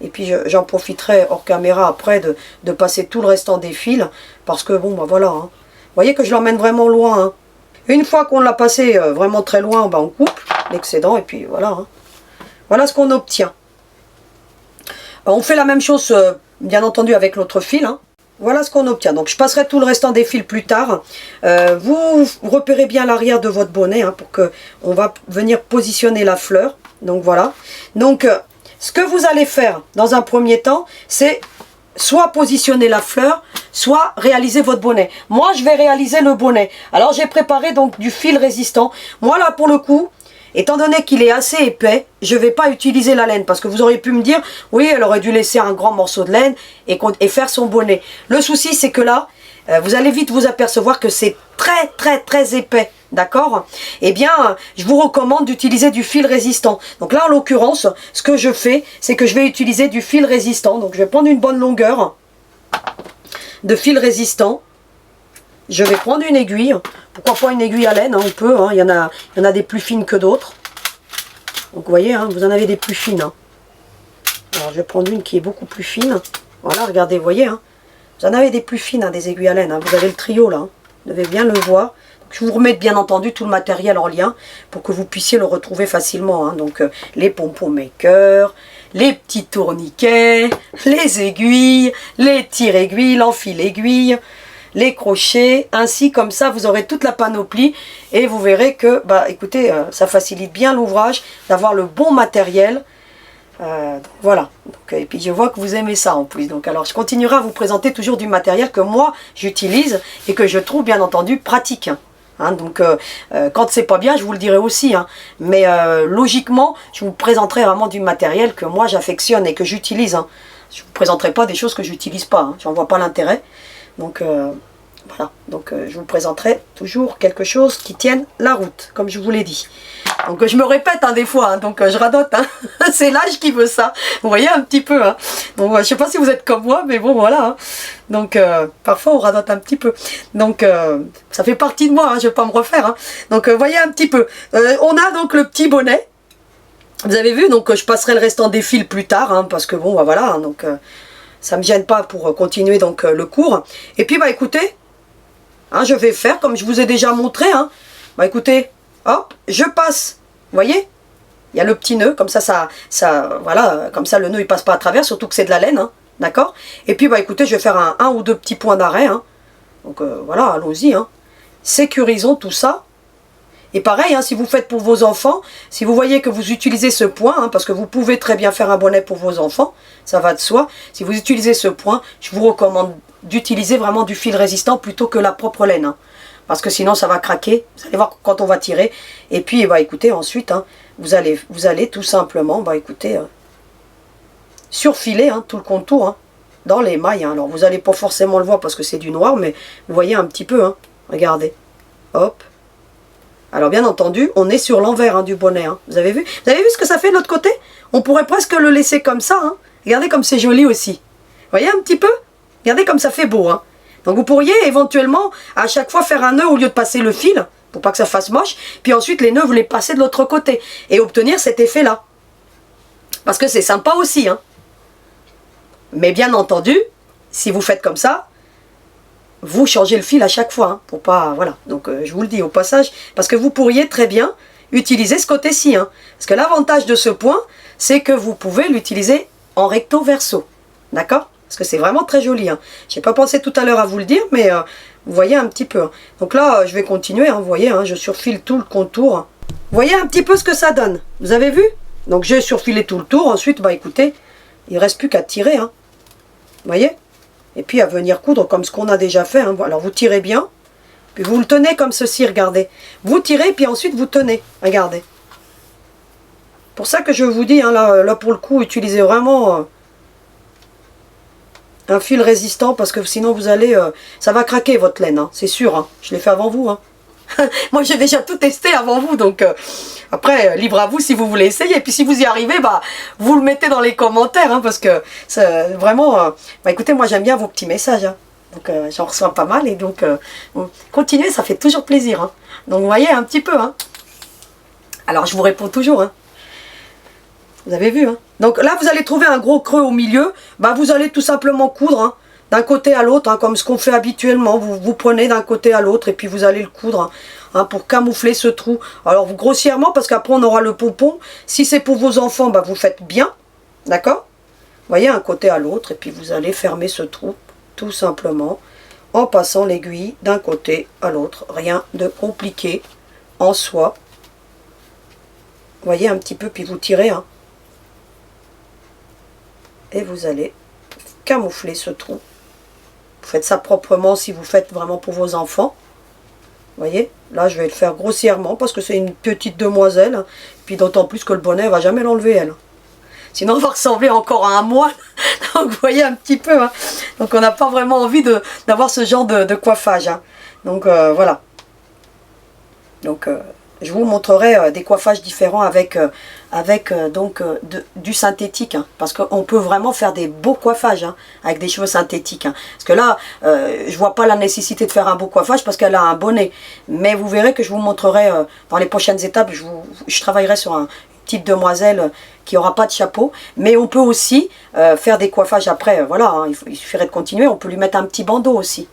Et puis j'en profiterai hors caméra après de passer tout le restant des fils. Parce que bon, ben voilà. Hein. Vous voyez que je l'emmène vraiment loin. Hein. Une fois qu'on l'a passé vraiment très loin, ben on coupe l'excédent. Et puis voilà. Hein. Voilà ce qu'on obtient. On fait la même chose, bien entendu, avec l'autre fil. Hein. Voilà ce qu'on obtient. Donc je passerai tout le restant des fils plus tard. Vous repérez bien l'arrière de votre bonnet. Hein, pour que on va venir positionner la fleur. Donc voilà. Donc... ce que vous allez faire dans un premier temps, c'est soit positionner la fleur, soit réaliser votre bonnet. Moi, je vais réaliser le bonnet. Alors, j'ai préparé donc du fil résistant. Moi, là, pour le coup, étant donné qu'il est assez épais, je ne vais pas utiliser la laine. Parce que vous auriez pu me dire, oui, elle aurait dû laisser un grand morceau de laine et faire son bonnet. Le souci, c'est que là, vous allez vite vous apercevoir que c'est très épais. D'accord? Eh bien, je vous recommande d'utiliser du fil résistant. Donc là, en l'occurrence, ce que je fais, c'est que je vais utiliser du fil résistant. Donc, je vais prendre une bonne longueur de fil résistant. Je vais prendre une aiguille. Pourquoi pas une aiguille à laine, hein, on peut. Hein, il y en a des plus fines que d'autres. Donc, vous voyez, hein, vous en avez des plus fines. Hein. Alors, je vais prendre une qui est beaucoup plus fine. Voilà, regardez, vous voyez. Hein, vous en avez des plus fines, hein, des aiguilles à laine. Hein, vous avez le trio, là. Hein, vous devez bien le voir. Je vous remets bien entendu tout le matériel en lien pour que vous puissiez le retrouver facilement. Hein. Donc les pompons makers, les petits tourniquets, les aiguilles, les tire-aiguilles, l'enfile-aiguille, les crochets. Ainsi comme ça vous aurez toute la panoplie et vous verrez que bah écoutez ça facilite bien l'ouvrage d'avoir le bon matériel. Donc, voilà. Donc, et puis je vois que vous aimez ça en plus. Donc alors je continuerai à vous présenter toujours du matériel que moi j'utilise et que je trouve bien entendu pratique. Hein, donc quand c'est pas bien je vous le dirai aussi hein. Mais logiquement je vous présenterai vraiment du matériel que moi j'affectionne et que j'utilise hein. Je vous présenterai pas des choses que j'utilise pas hein. J'en vois pas l'intérêt donc voilà, donc je vous présenterai toujours quelque chose qui tienne la route comme je vous l'ai dit. Donc je me répète hein, des fois, hein, donc je radote, hein. C'est l'âge qui veut ça, vous voyez un petit peu. Hein. Donc je sais pas si vous êtes comme moi, mais bon voilà. Hein. Donc parfois on radote un petit peu. Donc ça fait partie de moi, hein, je vais pas me refaire. Hein. Donc voyez un petit peu. On a donc le petit bonnet. Vous avez vu, donc je passerai le restant des fils plus tard, hein, parce que bon bah, voilà, hein, donc ça me gêne pas pour continuer donc le cours. Et puis bah écoutez, hein, je vais faire comme je vous ai déjà montré. Hein. Bah écoutez. Hop, je passe, vous voyez, il y a le petit nœud, comme ça, voilà, comme ça le nœud il passe pas à travers, surtout que c'est de la laine, hein, d'accord. Et puis bah écoutez, je vais faire un ou deux petits points d'arrêt, hein. Donc voilà, allons-y, hein. Sécurisons tout ça. Et pareil, hein, si vous faites pour vos enfants, si vous voyez que vous utilisez ce point, hein, parce que vous pouvez très bien faire un bonnet pour vos enfants, ça va de soi, si vous utilisez ce point, je vous recommande d'utiliser vraiment du fil résistant plutôt que la propre laine, hein. Parce que sinon ça va craquer, vous allez voir quand on va tirer. Et puis bah écoutez ensuite hein, vous allez tout simplement bah écoutez surfiler hein, tout le contour hein, dans les mailles. Hein. Alors vous n'allez pas forcément le voir parce que c'est du noir, mais vous voyez un petit peu, hein, regardez. Hop. Alors bien entendu, on est sur l'envers hein, du bonnet. Hein. Vous avez vu ce que ça fait de l'autre côté? On pourrait presque le laisser comme ça. Hein. Regardez comme c'est joli aussi. Vous voyez un petit peu? Regardez comme ça fait beau. Hein. Donc vous pourriez éventuellement à chaque fois faire un nœud au lieu de passer le fil, pour pas que ça fasse moche, puis ensuite les nœuds vous les passez de l'autre côté, et obtenir cet effet là. Parce que c'est sympa aussi. Hein. Mais bien entendu, si vous faites comme ça, vous changez le fil à chaque fois, hein, pour pas, voilà. Donc je vous le dis au passage, parce que vous pourriez très bien utiliser ce côté-ci. Hein. Parce que l'avantage de ce point, c'est que vous pouvez l'utiliser en recto verso. D'accord ? Parce que c'est vraiment très joli. Hein. Je n'ai pas pensé tout à l'heure à vous le dire, mais vous voyez un petit peu. Hein. Donc là, je vais continuer. Hein, vous voyez, hein, je surfile tout le contour. Hein. Vous voyez un petit peu ce que ça donne. Vous avez vu? Donc j'ai surfilé tout le tour. Ensuite, bah écoutez, il ne reste plus qu'à tirer. Hein. Vous voyez? Et puis à venir coudre comme ce qu'on a déjà fait. Hein. Alors vous tirez bien. Puis vous le tenez comme ceci, regardez. Vous tirez, puis ensuite vous tenez. Regardez. Pour ça que je vous dis, hein, là pour le coup, utilisez vraiment... un fil résistant parce que sinon vous allez ça va craquer votre laine hein, c'est sûr hein. Je l'ai fait avant vous hein. Moi j'ai déjà tout testé avant vous donc après libre à vous si vous voulez essayer et puis si vous y arrivez bah vous le mettez dans les commentaires hein, parce que vraiment bah écoutez moi j'aime bien vos petits messages hein. Donc j'en reçois pas mal et donc continuez, ça fait toujours plaisir hein. Donc vous voyez un petit peu hein. Alors je vous réponds toujours hein. Vous avez vu, hein? Donc là, vous allez trouver un gros creux au milieu. Bah, vous allez tout simplement coudre hein, d'un côté à l'autre, hein, comme ce qu'on fait habituellement. Vous prenez d'un côté à l'autre et puis vous allez le coudre hein, pour camoufler ce trou. Alors, grossièrement, parce qu'après, on aura le pompon. Si c'est pour vos enfants, bah, vous faites bien. D'accord? Vous voyez, un côté à l'autre. Et puis, vous allez fermer ce trou, tout simplement, en passant l'aiguille d'un côté à l'autre. Rien de compliqué en soi. Vous voyez un petit peu, puis vous tirez, hein. Et vous allez camoufler ce trou Vous faites ça proprement si vous faites vraiment pour vos enfants. Vous voyez, là je vais le faire grossièrement parce que c'est une petite demoiselle. Puis d'autant plus que le bonnet, elle va jamais l'enlever elle. Sinon on va ressembler encore à un moine. Donc vous voyez un petit peu. Hein. Donc on n'a pas vraiment envie d'avoir ce genre de coiffage. Hein. Donc voilà. Donc je vous montrerai des coiffages différents avec, du synthétique. Hein, parce qu'on peut vraiment faire des beaux coiffages hein, avec des cheveux synthétiques. Hein. Parce que là, je vois pas la nécessité de faire un beau coiffage parce qu'elle a un bonnet. Mais vous verrez que je vous montrerai dans les prochaines étapes. Je travaillerai sur une petite demoiselle qui n'aura pas de chapeau. Mais on peut aussi faire des coiffages après. Voilà, hein, il suffirait de continuer. On peut lui mettre un petit bandeau aussi.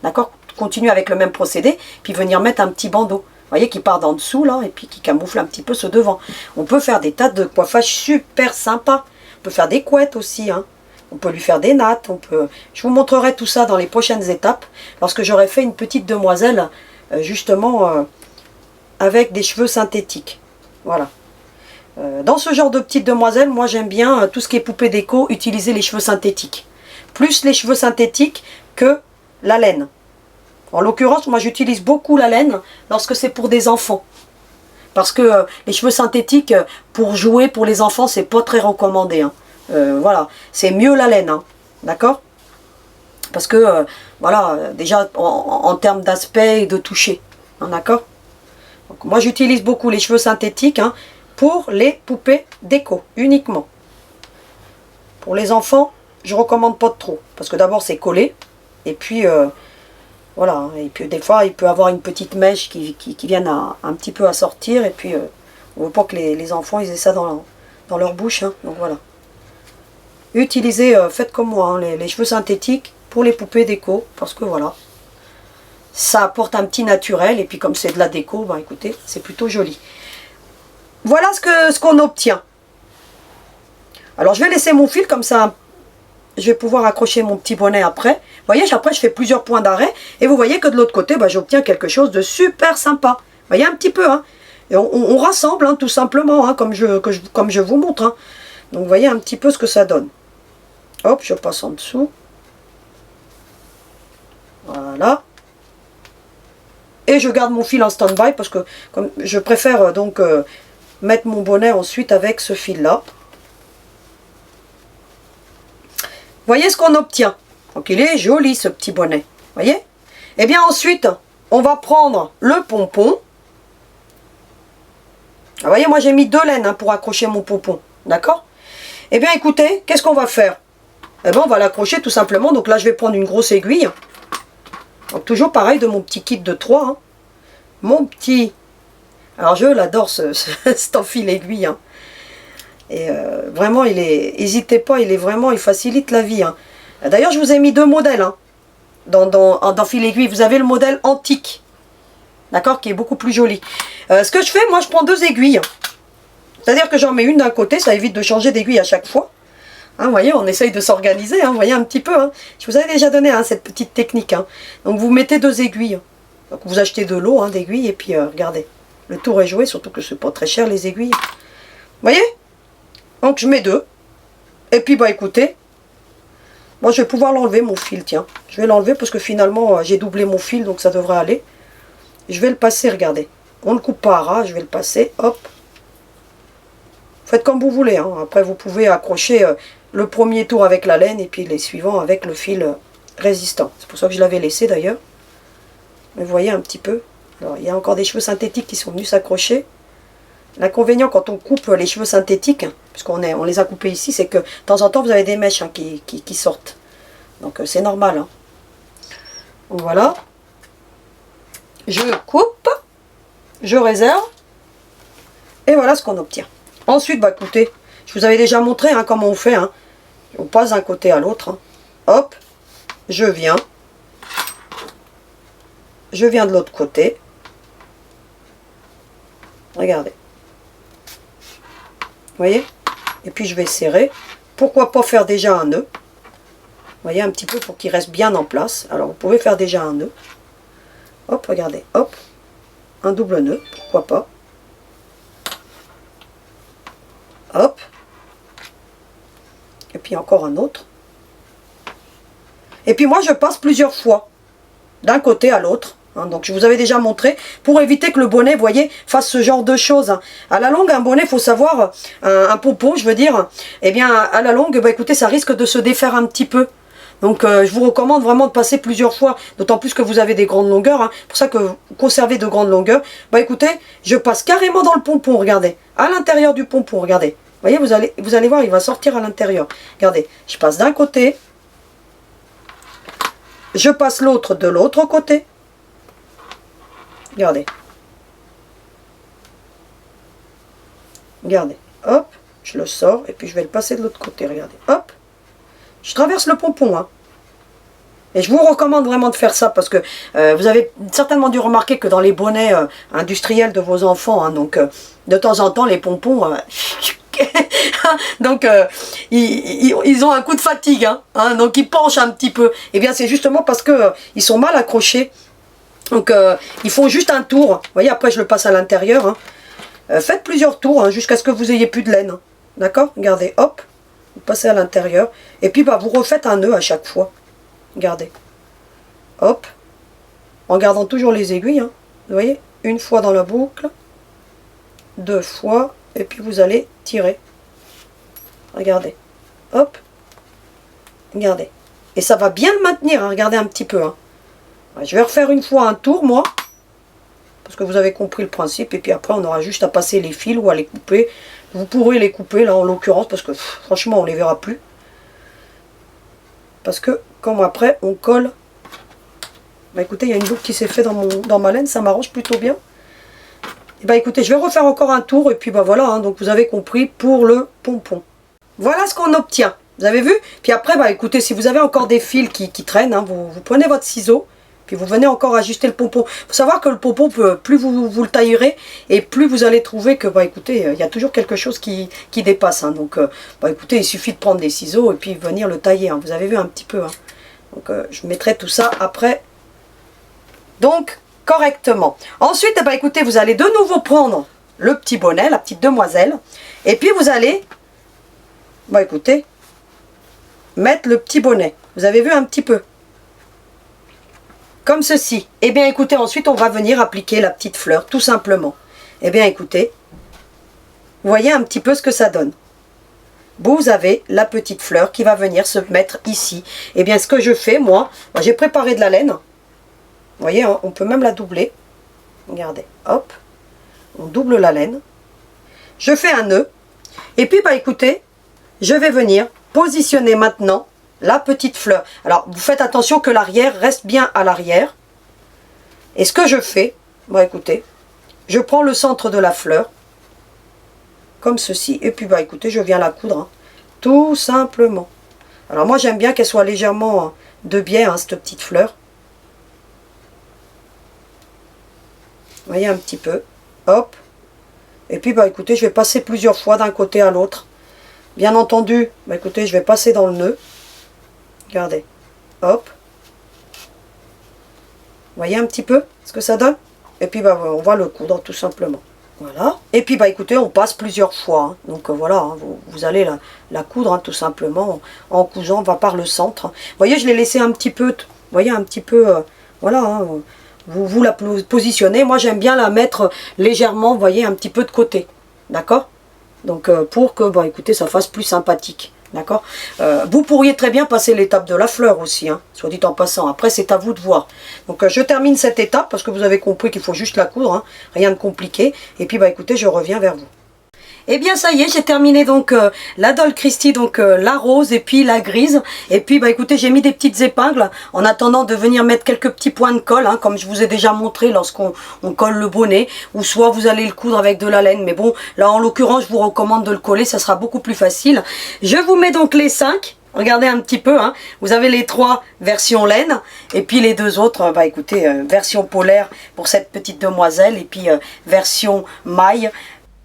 D'accord? Continuer avec le même procédé. Puis venir mettre un petit bandeau. Vous voyez, qui part d'en dessous, là, et puis qui camoufle un petit peu ce devant. On peut faire des tas de coiffages super sympas. On peut faire des couettes aussi, hein. On peut lui faire des nattes. Je vous montrerai tout ça dans les prochaines étapes, lorsque j'aurai fait une petite demoiselle, justement, avec des cheveux synthétiques. Voilà. Dans ce genre de petite demoiselle, moi j'aime bien tout ce qui est poupée déco, utiliser les cheveux synthétiques. Plus les cheveux synthétiques que la laine. En l'occurrence, moi j'utilise beaucoup la laine lorsque c'est pour des enfants. Parce que les cheveux synthétiques, pour jouer pour les enfants, c'est pas très recommandé. Hein. Voilà, c'est mieux la laine. Hein. D'accord? Parce que, voilà, déjà en termes d'aspect et de toucher. Hein, d'accord? Donc, moi j'utilise beaucoup les cheveux synthétiques hein, pour les poupées déco, uniquement. Pour les enfants, je recommande pas de trop. Parce que d'abord c'est collé. Et puis... voilà, et puis des fois il peut avoir une petite mèche qui vienne un petit peu à sortir, et puis on ne veut pas que les enfants ils aient ça dans leur bouche, hein, donc voilà. Utilisez, faites comme moi, hein, les cheveux synthétiques pour les poupées déco, parce que voilà, ça apporte un petit naturel, et puis comme c'est de la déco, ben écoutez, c'est plutôt joli. Voilà ce qu'on obtient. Alors je vais laisser mon fil comme ça. Je vais pouvoir accrocher mon petit bonnet après. Vous voyez, après je fais plusieurs points d'arrêt. Et vous voyez que de l'autre côté, bah, j'obtiens quelque chose de super sympa. Vous voyez un petit peu. Hein. Et on rassemble hein, tout simplement, hein, comme je vous montre. Hein. Donc vous voyez un petit peu ce que ça donne. Hop, je passe en dessous. Voilà. Et je garde mon fil en stand-by parce que comme je préfère mettre mon bonnet ensuite avec ce fil-là. Voyez ce qu'on obtient. Donc il est joli ce petit bonnet. Voyez? Et bien ensuite, on va prendre le pompon. Vous voyez, moi j'ai mis 2 laines hein, pour accrocher mon pompon. D'accord? Et bien écoutez, qu'est-ce qu'on va faire? Eh bien on va l'accrocher tout simplement. Donc là je vais prendre une grosse aiguille. Donc toujours pareil de mon petit kit de 3. Hein. Mon petit... Alors je l'adore cet enfil aiguille. Hein. Et vraiment, n'hésitez pas, il facilite la vie. Hein. D'ailleurs, je vous ai mis 2 modèles hein, dans fil aiguille. Vous avez le modèle antique, d'accord, qui est beaucoup plus joli. Ce que je fais, moi, je prends 2 aiguilles. C'est-à-dire que j'en mets une d'un côté, ça évite de changer d'aiguille à chaque fois. Hein, vous voyez, on essaye de s'organiser, hein, vous voyez un petit peu. Hein. Je vous avais déjà donné hein, cette petite technique. Hein. Donc, vous mettez 2 aiguilles. Donc, vous achetez de l'eau hein, d'aiguilles et puis regardez. Le tour est joué, surtout que c'est pas très cher les aiguilles. Vous voyez? Donc je mets 2. Et puis bah écoutez, moi je vais pouvoir l'enlever mon fil, tiens. Je vais l'enlever parce que finalement j'ai doublé mon fil, donc ça devrait aller. Je vais le passer, regardez. On ne le coupe pas à ras, je vais le passer, hop. Faites comme vous voulez, hein. Après vous pouvez accrocher le premier tour avec la laine et puis les suivants avec le fil résistant. C'est pour ça que je l'avais laissé d'ailleurs. Mais vous voyez un petit peu. Alors il y a encore des cheveux synthétiques qui sont venus s'accrocher. L'inconvénient quand on coupe les cheveux synthétiques, puisqu'on les a coupés ici, c'est que de temps en temps vous avez des mèches hein, qui sortent. Donc c'est normal. Hein. Donc voilà. Je coupe, je réserve, et voilà ce qu'on obtient. Ensuite, bah écoutez, je vous avais déjà montré hein, comment on fait. Hein. On passe d'un côté à l'autre. Hein. Hop, je viens de l'autre côté. Regardez. Vous voyez? Et puis je vais serrer. Pourquoi pas faire déjà un nœud? Vous voyez un petit peu pour qu'il reste bien en place. Alors vous pouvez faire déjà un nœud. Hop, regardez. Hop. Un double nœud. Pourquoi pas? Hop. Et puis encore un autre. Et puis moi je passe plusieurs fois, d'un côté à l'autre. Donc je vous avais déjà montré, pour éviter que le bonnet, vous voyez, fasse ce genre de choses. À la longue, un bonnet, il faut savoir, un pompon, je veux dire, eh bien à la longue, bah, écoutez, ça risque de se défaire un petit peu. Donc je vous recommande vraiment de passer plusieurs fois, d'autant plus que vous avez des grandes longueurs, hein, pour ça que vous conservez de grandes longueurs. Bah écoutez, je passe carrément dans le pompon, regardez, à l'intérieur du pompon, regardez. Vous voyez, vous allez voir, il va sortir à l'intérieur. Regardez, je passe d'un côté, je passe l'autre de l'autre côté. Regardez. Regardez. Hop. Je le sors. Et puis je vais le passer de l'autre côté. Regardez. Hop. Je traverse le pompon. Hein. Et je vous recommande vraiment de faire ça. Parce que vous avez certainement dû remarquer que dans les bonnets industriels de vos enfants. Hein, donc de temps en temps les pompons... donc ils ont un coup de fatigue. Hein, donc ils penchent un petit peu. Et bien c'est justement parce que ils sont mal accrochés. Donc il faut juste un tour, vous voyez, après je le passe à l'intérieur, hein. Faites plusieurs tours hein, jusqu'à ce que vous ayez plus de laine, hein. D'accord? Regardez, hop, vous passez à l'intérieur, et puis bah, vous refaites un nœud à chaque fois, regardez, hop, en gardant toujours les aiguilles, hein. Vous voyez, une fois dans la boucle, deux fois, et puis vous allez tirer, regardez, hop, regardez, et ça va bien le maintenir, hein, regardez un petit peu, hein. Je vais refaire une fois un tour, moi, parce que vous avez compris le principe, et puis après on aura juste à passer les fils ou à les couper. Vous pourrez les couper, là en l'occurrence, parce que franchement on les verra plus. Parce que, comme après, on colle. Bah écoutez, il y a une boucle qui s'est fait dans ma laine, ça m'arrange plutôt bien. Et bah écoutez, je vais refaire encore un tour, et puis bah voilà, hein, donc vous avez compris pour le pompon. Voilà ce qu'on obtient, vous avez vu? Puis après, bah écoutez, si vous avez encore des fils qui traînent, hein, vous prenez votre ciseau, puis vous venez encore ajuster le pompon. Il faut savoir que le pompon, plus vous le taillerez, et plus vous allez trouver que, bah écoutez, il y a toujours quelque chose qui dépasse. Hein. Donc, bah écoutez, il suffit de prendre des ciseaux et puis venir le tailler. Hein. Vous avez vu un petit peu. Hein. Donc, je mettrai tout ça après. Donc, correctement. Ensuite, bah écoutez, vous allez de nouveau prendre le petit bonnet, la petite demoiselle. Et puis, vous allez, bah écoutez, mettre le petit bonnet. Vous avez vu un petit peu. Comme ceci. Et bien écoutez, ensuite on va venir appliquer la petite fleur, tout simplement. Et bien écoutez, vous voyez un petit peu ce que ça donne. Vous avez la petite fleur qui va venir se mettre ici. Et bien ce que je fais, moi j'ai préparé de la laine. Vous voyez, hein, on peut même la doubler. Regardez, hop, on double la laine. Je fais un nœud. Et puis bah écoutez, je vais venir positionner maintenant la petite fleur. Alors, vous faites attention que l'arrière reste bien à l'arrière. Et ce que je fais, bah écoutez, je prends le centre de la fleur, comme ceci. Et puis, bah écoutez, je viens la coudre, hein, tout simplement. Alors, moi, j'aime bien qu'elle soit légèrement de biais, hein, cette petite fleur. Vous voyez un petit peu. Hop. Et puis, bah écoutez, je vais passer plusieurs fois d'un côté à l'autre. Bien entendu, bah écoutez, je vais passer dans le nœud. Regardez, hop. Vous voyez un petit peu ce que ça donne? Et puis bah, on va le coudre tout simplement. Voilà. Et puis bah écoutez, on passe plusieurs fois. Hein. Donc voilà, hein, vous allez la coudre hein, tout simplement en cousant, on va par le centre. Vous voyez, je l'ai laissé un petit peu, vous voyez, un petit peu, voilà. Hein, vous la positionnez. Moi j'aime bien la mettre légèrement, vous voyez, un petit peu de côté. D'accord? Donc pour que, bah écoutez, ça fasse plus sympathique. D'accord. Vous pourriez très bien passer l'étape de la fleur aussi, hein, soit dit en passant. Après, c'est à vous de voir. Donc, je termine cette étape parce que vous avez compris qu'il faut juste la coudre. Hein, rien de compliqué. Et puis, bah écoutez, je reviens vers vous. Et bien ça y est, j'ai terminé donc la Doll Christy, donc la rose et puis la grise. Et puis bah écoutez, j'ai mis des petites épingles en attendant de venir mettre quelques petits points de colle, hein, comme je vous ai déjà montré lorsqu'on colle le bonnet. Ou soit vous allez le coudre avec de la laine. Mais bon, là en l'occurrence, je vous recommande de le coller, ça sera beaucoup plus facile. Je vous mets donc les 5. Regardez un petit peu, hein. Vous avez les 3 versions laine et puis les 2 autres, bah écoutez, version polaire pour cette petite demoiselle et puis version maille.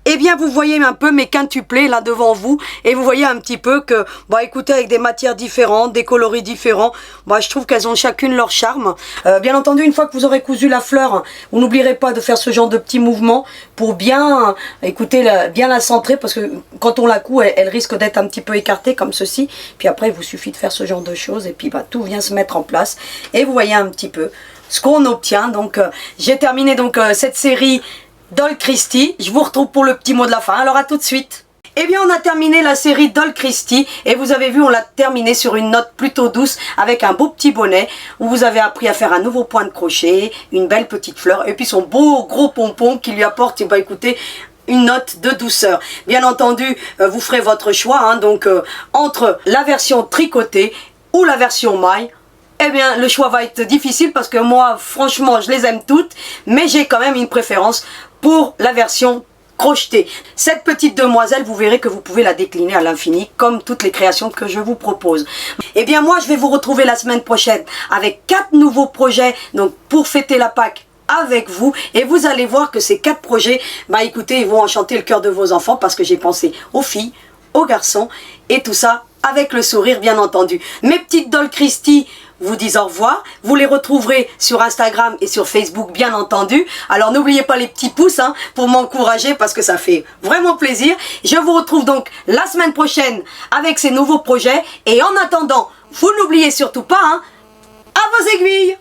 Eh bien, vous voyez un peu mes quintuplés là devant vous et vous voyez un petit peu que, bah écoutez, avec des matières différentes, des coloris différents, bah je trouve qu'elles ont chacune leur charme. Bien entendu, une fois que vous aurez cousu la fleur, vous n'oublierez pas de faire ce genre de petits mouvements pour bien, écoutez, bien la centrer parce que quand on la coud, elle risque d'être un petit peu écartée comme ceci. Puis après, il vous suffit de faire ce genre de choses et puis bah tout vient se mettre en place. Et vous voyez un petit peu ce qu'on obtient. Donc, j'ai terminé donc cette série Doll Christie. Je vous retrouve pour le petit mot de la fin. Alors à tout de suite. Eh bien, on a terminé la série Doll Christie et vous avez vu, on l'a terminé sur une note plutôt douce avec un beau petit bonnet où vous avez appris à faire un nouveau point de crochet, une belle petite fleur et puis son beau gros pompon qui lui apporte, et bah écoutez, une note de douceur. Bien entendu, vous ferez votre choix, hein, donc entre la version tricotée ou la version maille. Eh bien, le choix va être difficile parce que moi, franchement, je les aime toutes, mais j'ai quand même une préférence pour la version crochetée. Cette petite demoiselle, vous verrez que vous pouvez la décliner à l'infini, comme toutes les créations que je vous propose. Eh bien, moi, je vais vous retrouver la semaine prochaine avec 4 nouveaux projets, donc pour fêter la Pâques avec vous, et vous allez voir que ces 4 projets, bah écoutez, ils vont enchanter le cœur de vos enfants parce que j'ai pensé aux filles, aux garçons, et tout ça avec le sourire, bien entendu. Mes petites Doll Christie vous disent au revoir. Vous les retrouverez sur Instagram et sur Facebook, bien entendu. Alors n'oubliez pas les petits pouces hein, pour m'encourager parce que ça fait vraiment plaisir. Je vous retrouve donc la semaine prochaine avec ces nouveaux projets. Et en attendant, vous n'oubliez surtout pas, hein, à vos aiguilles!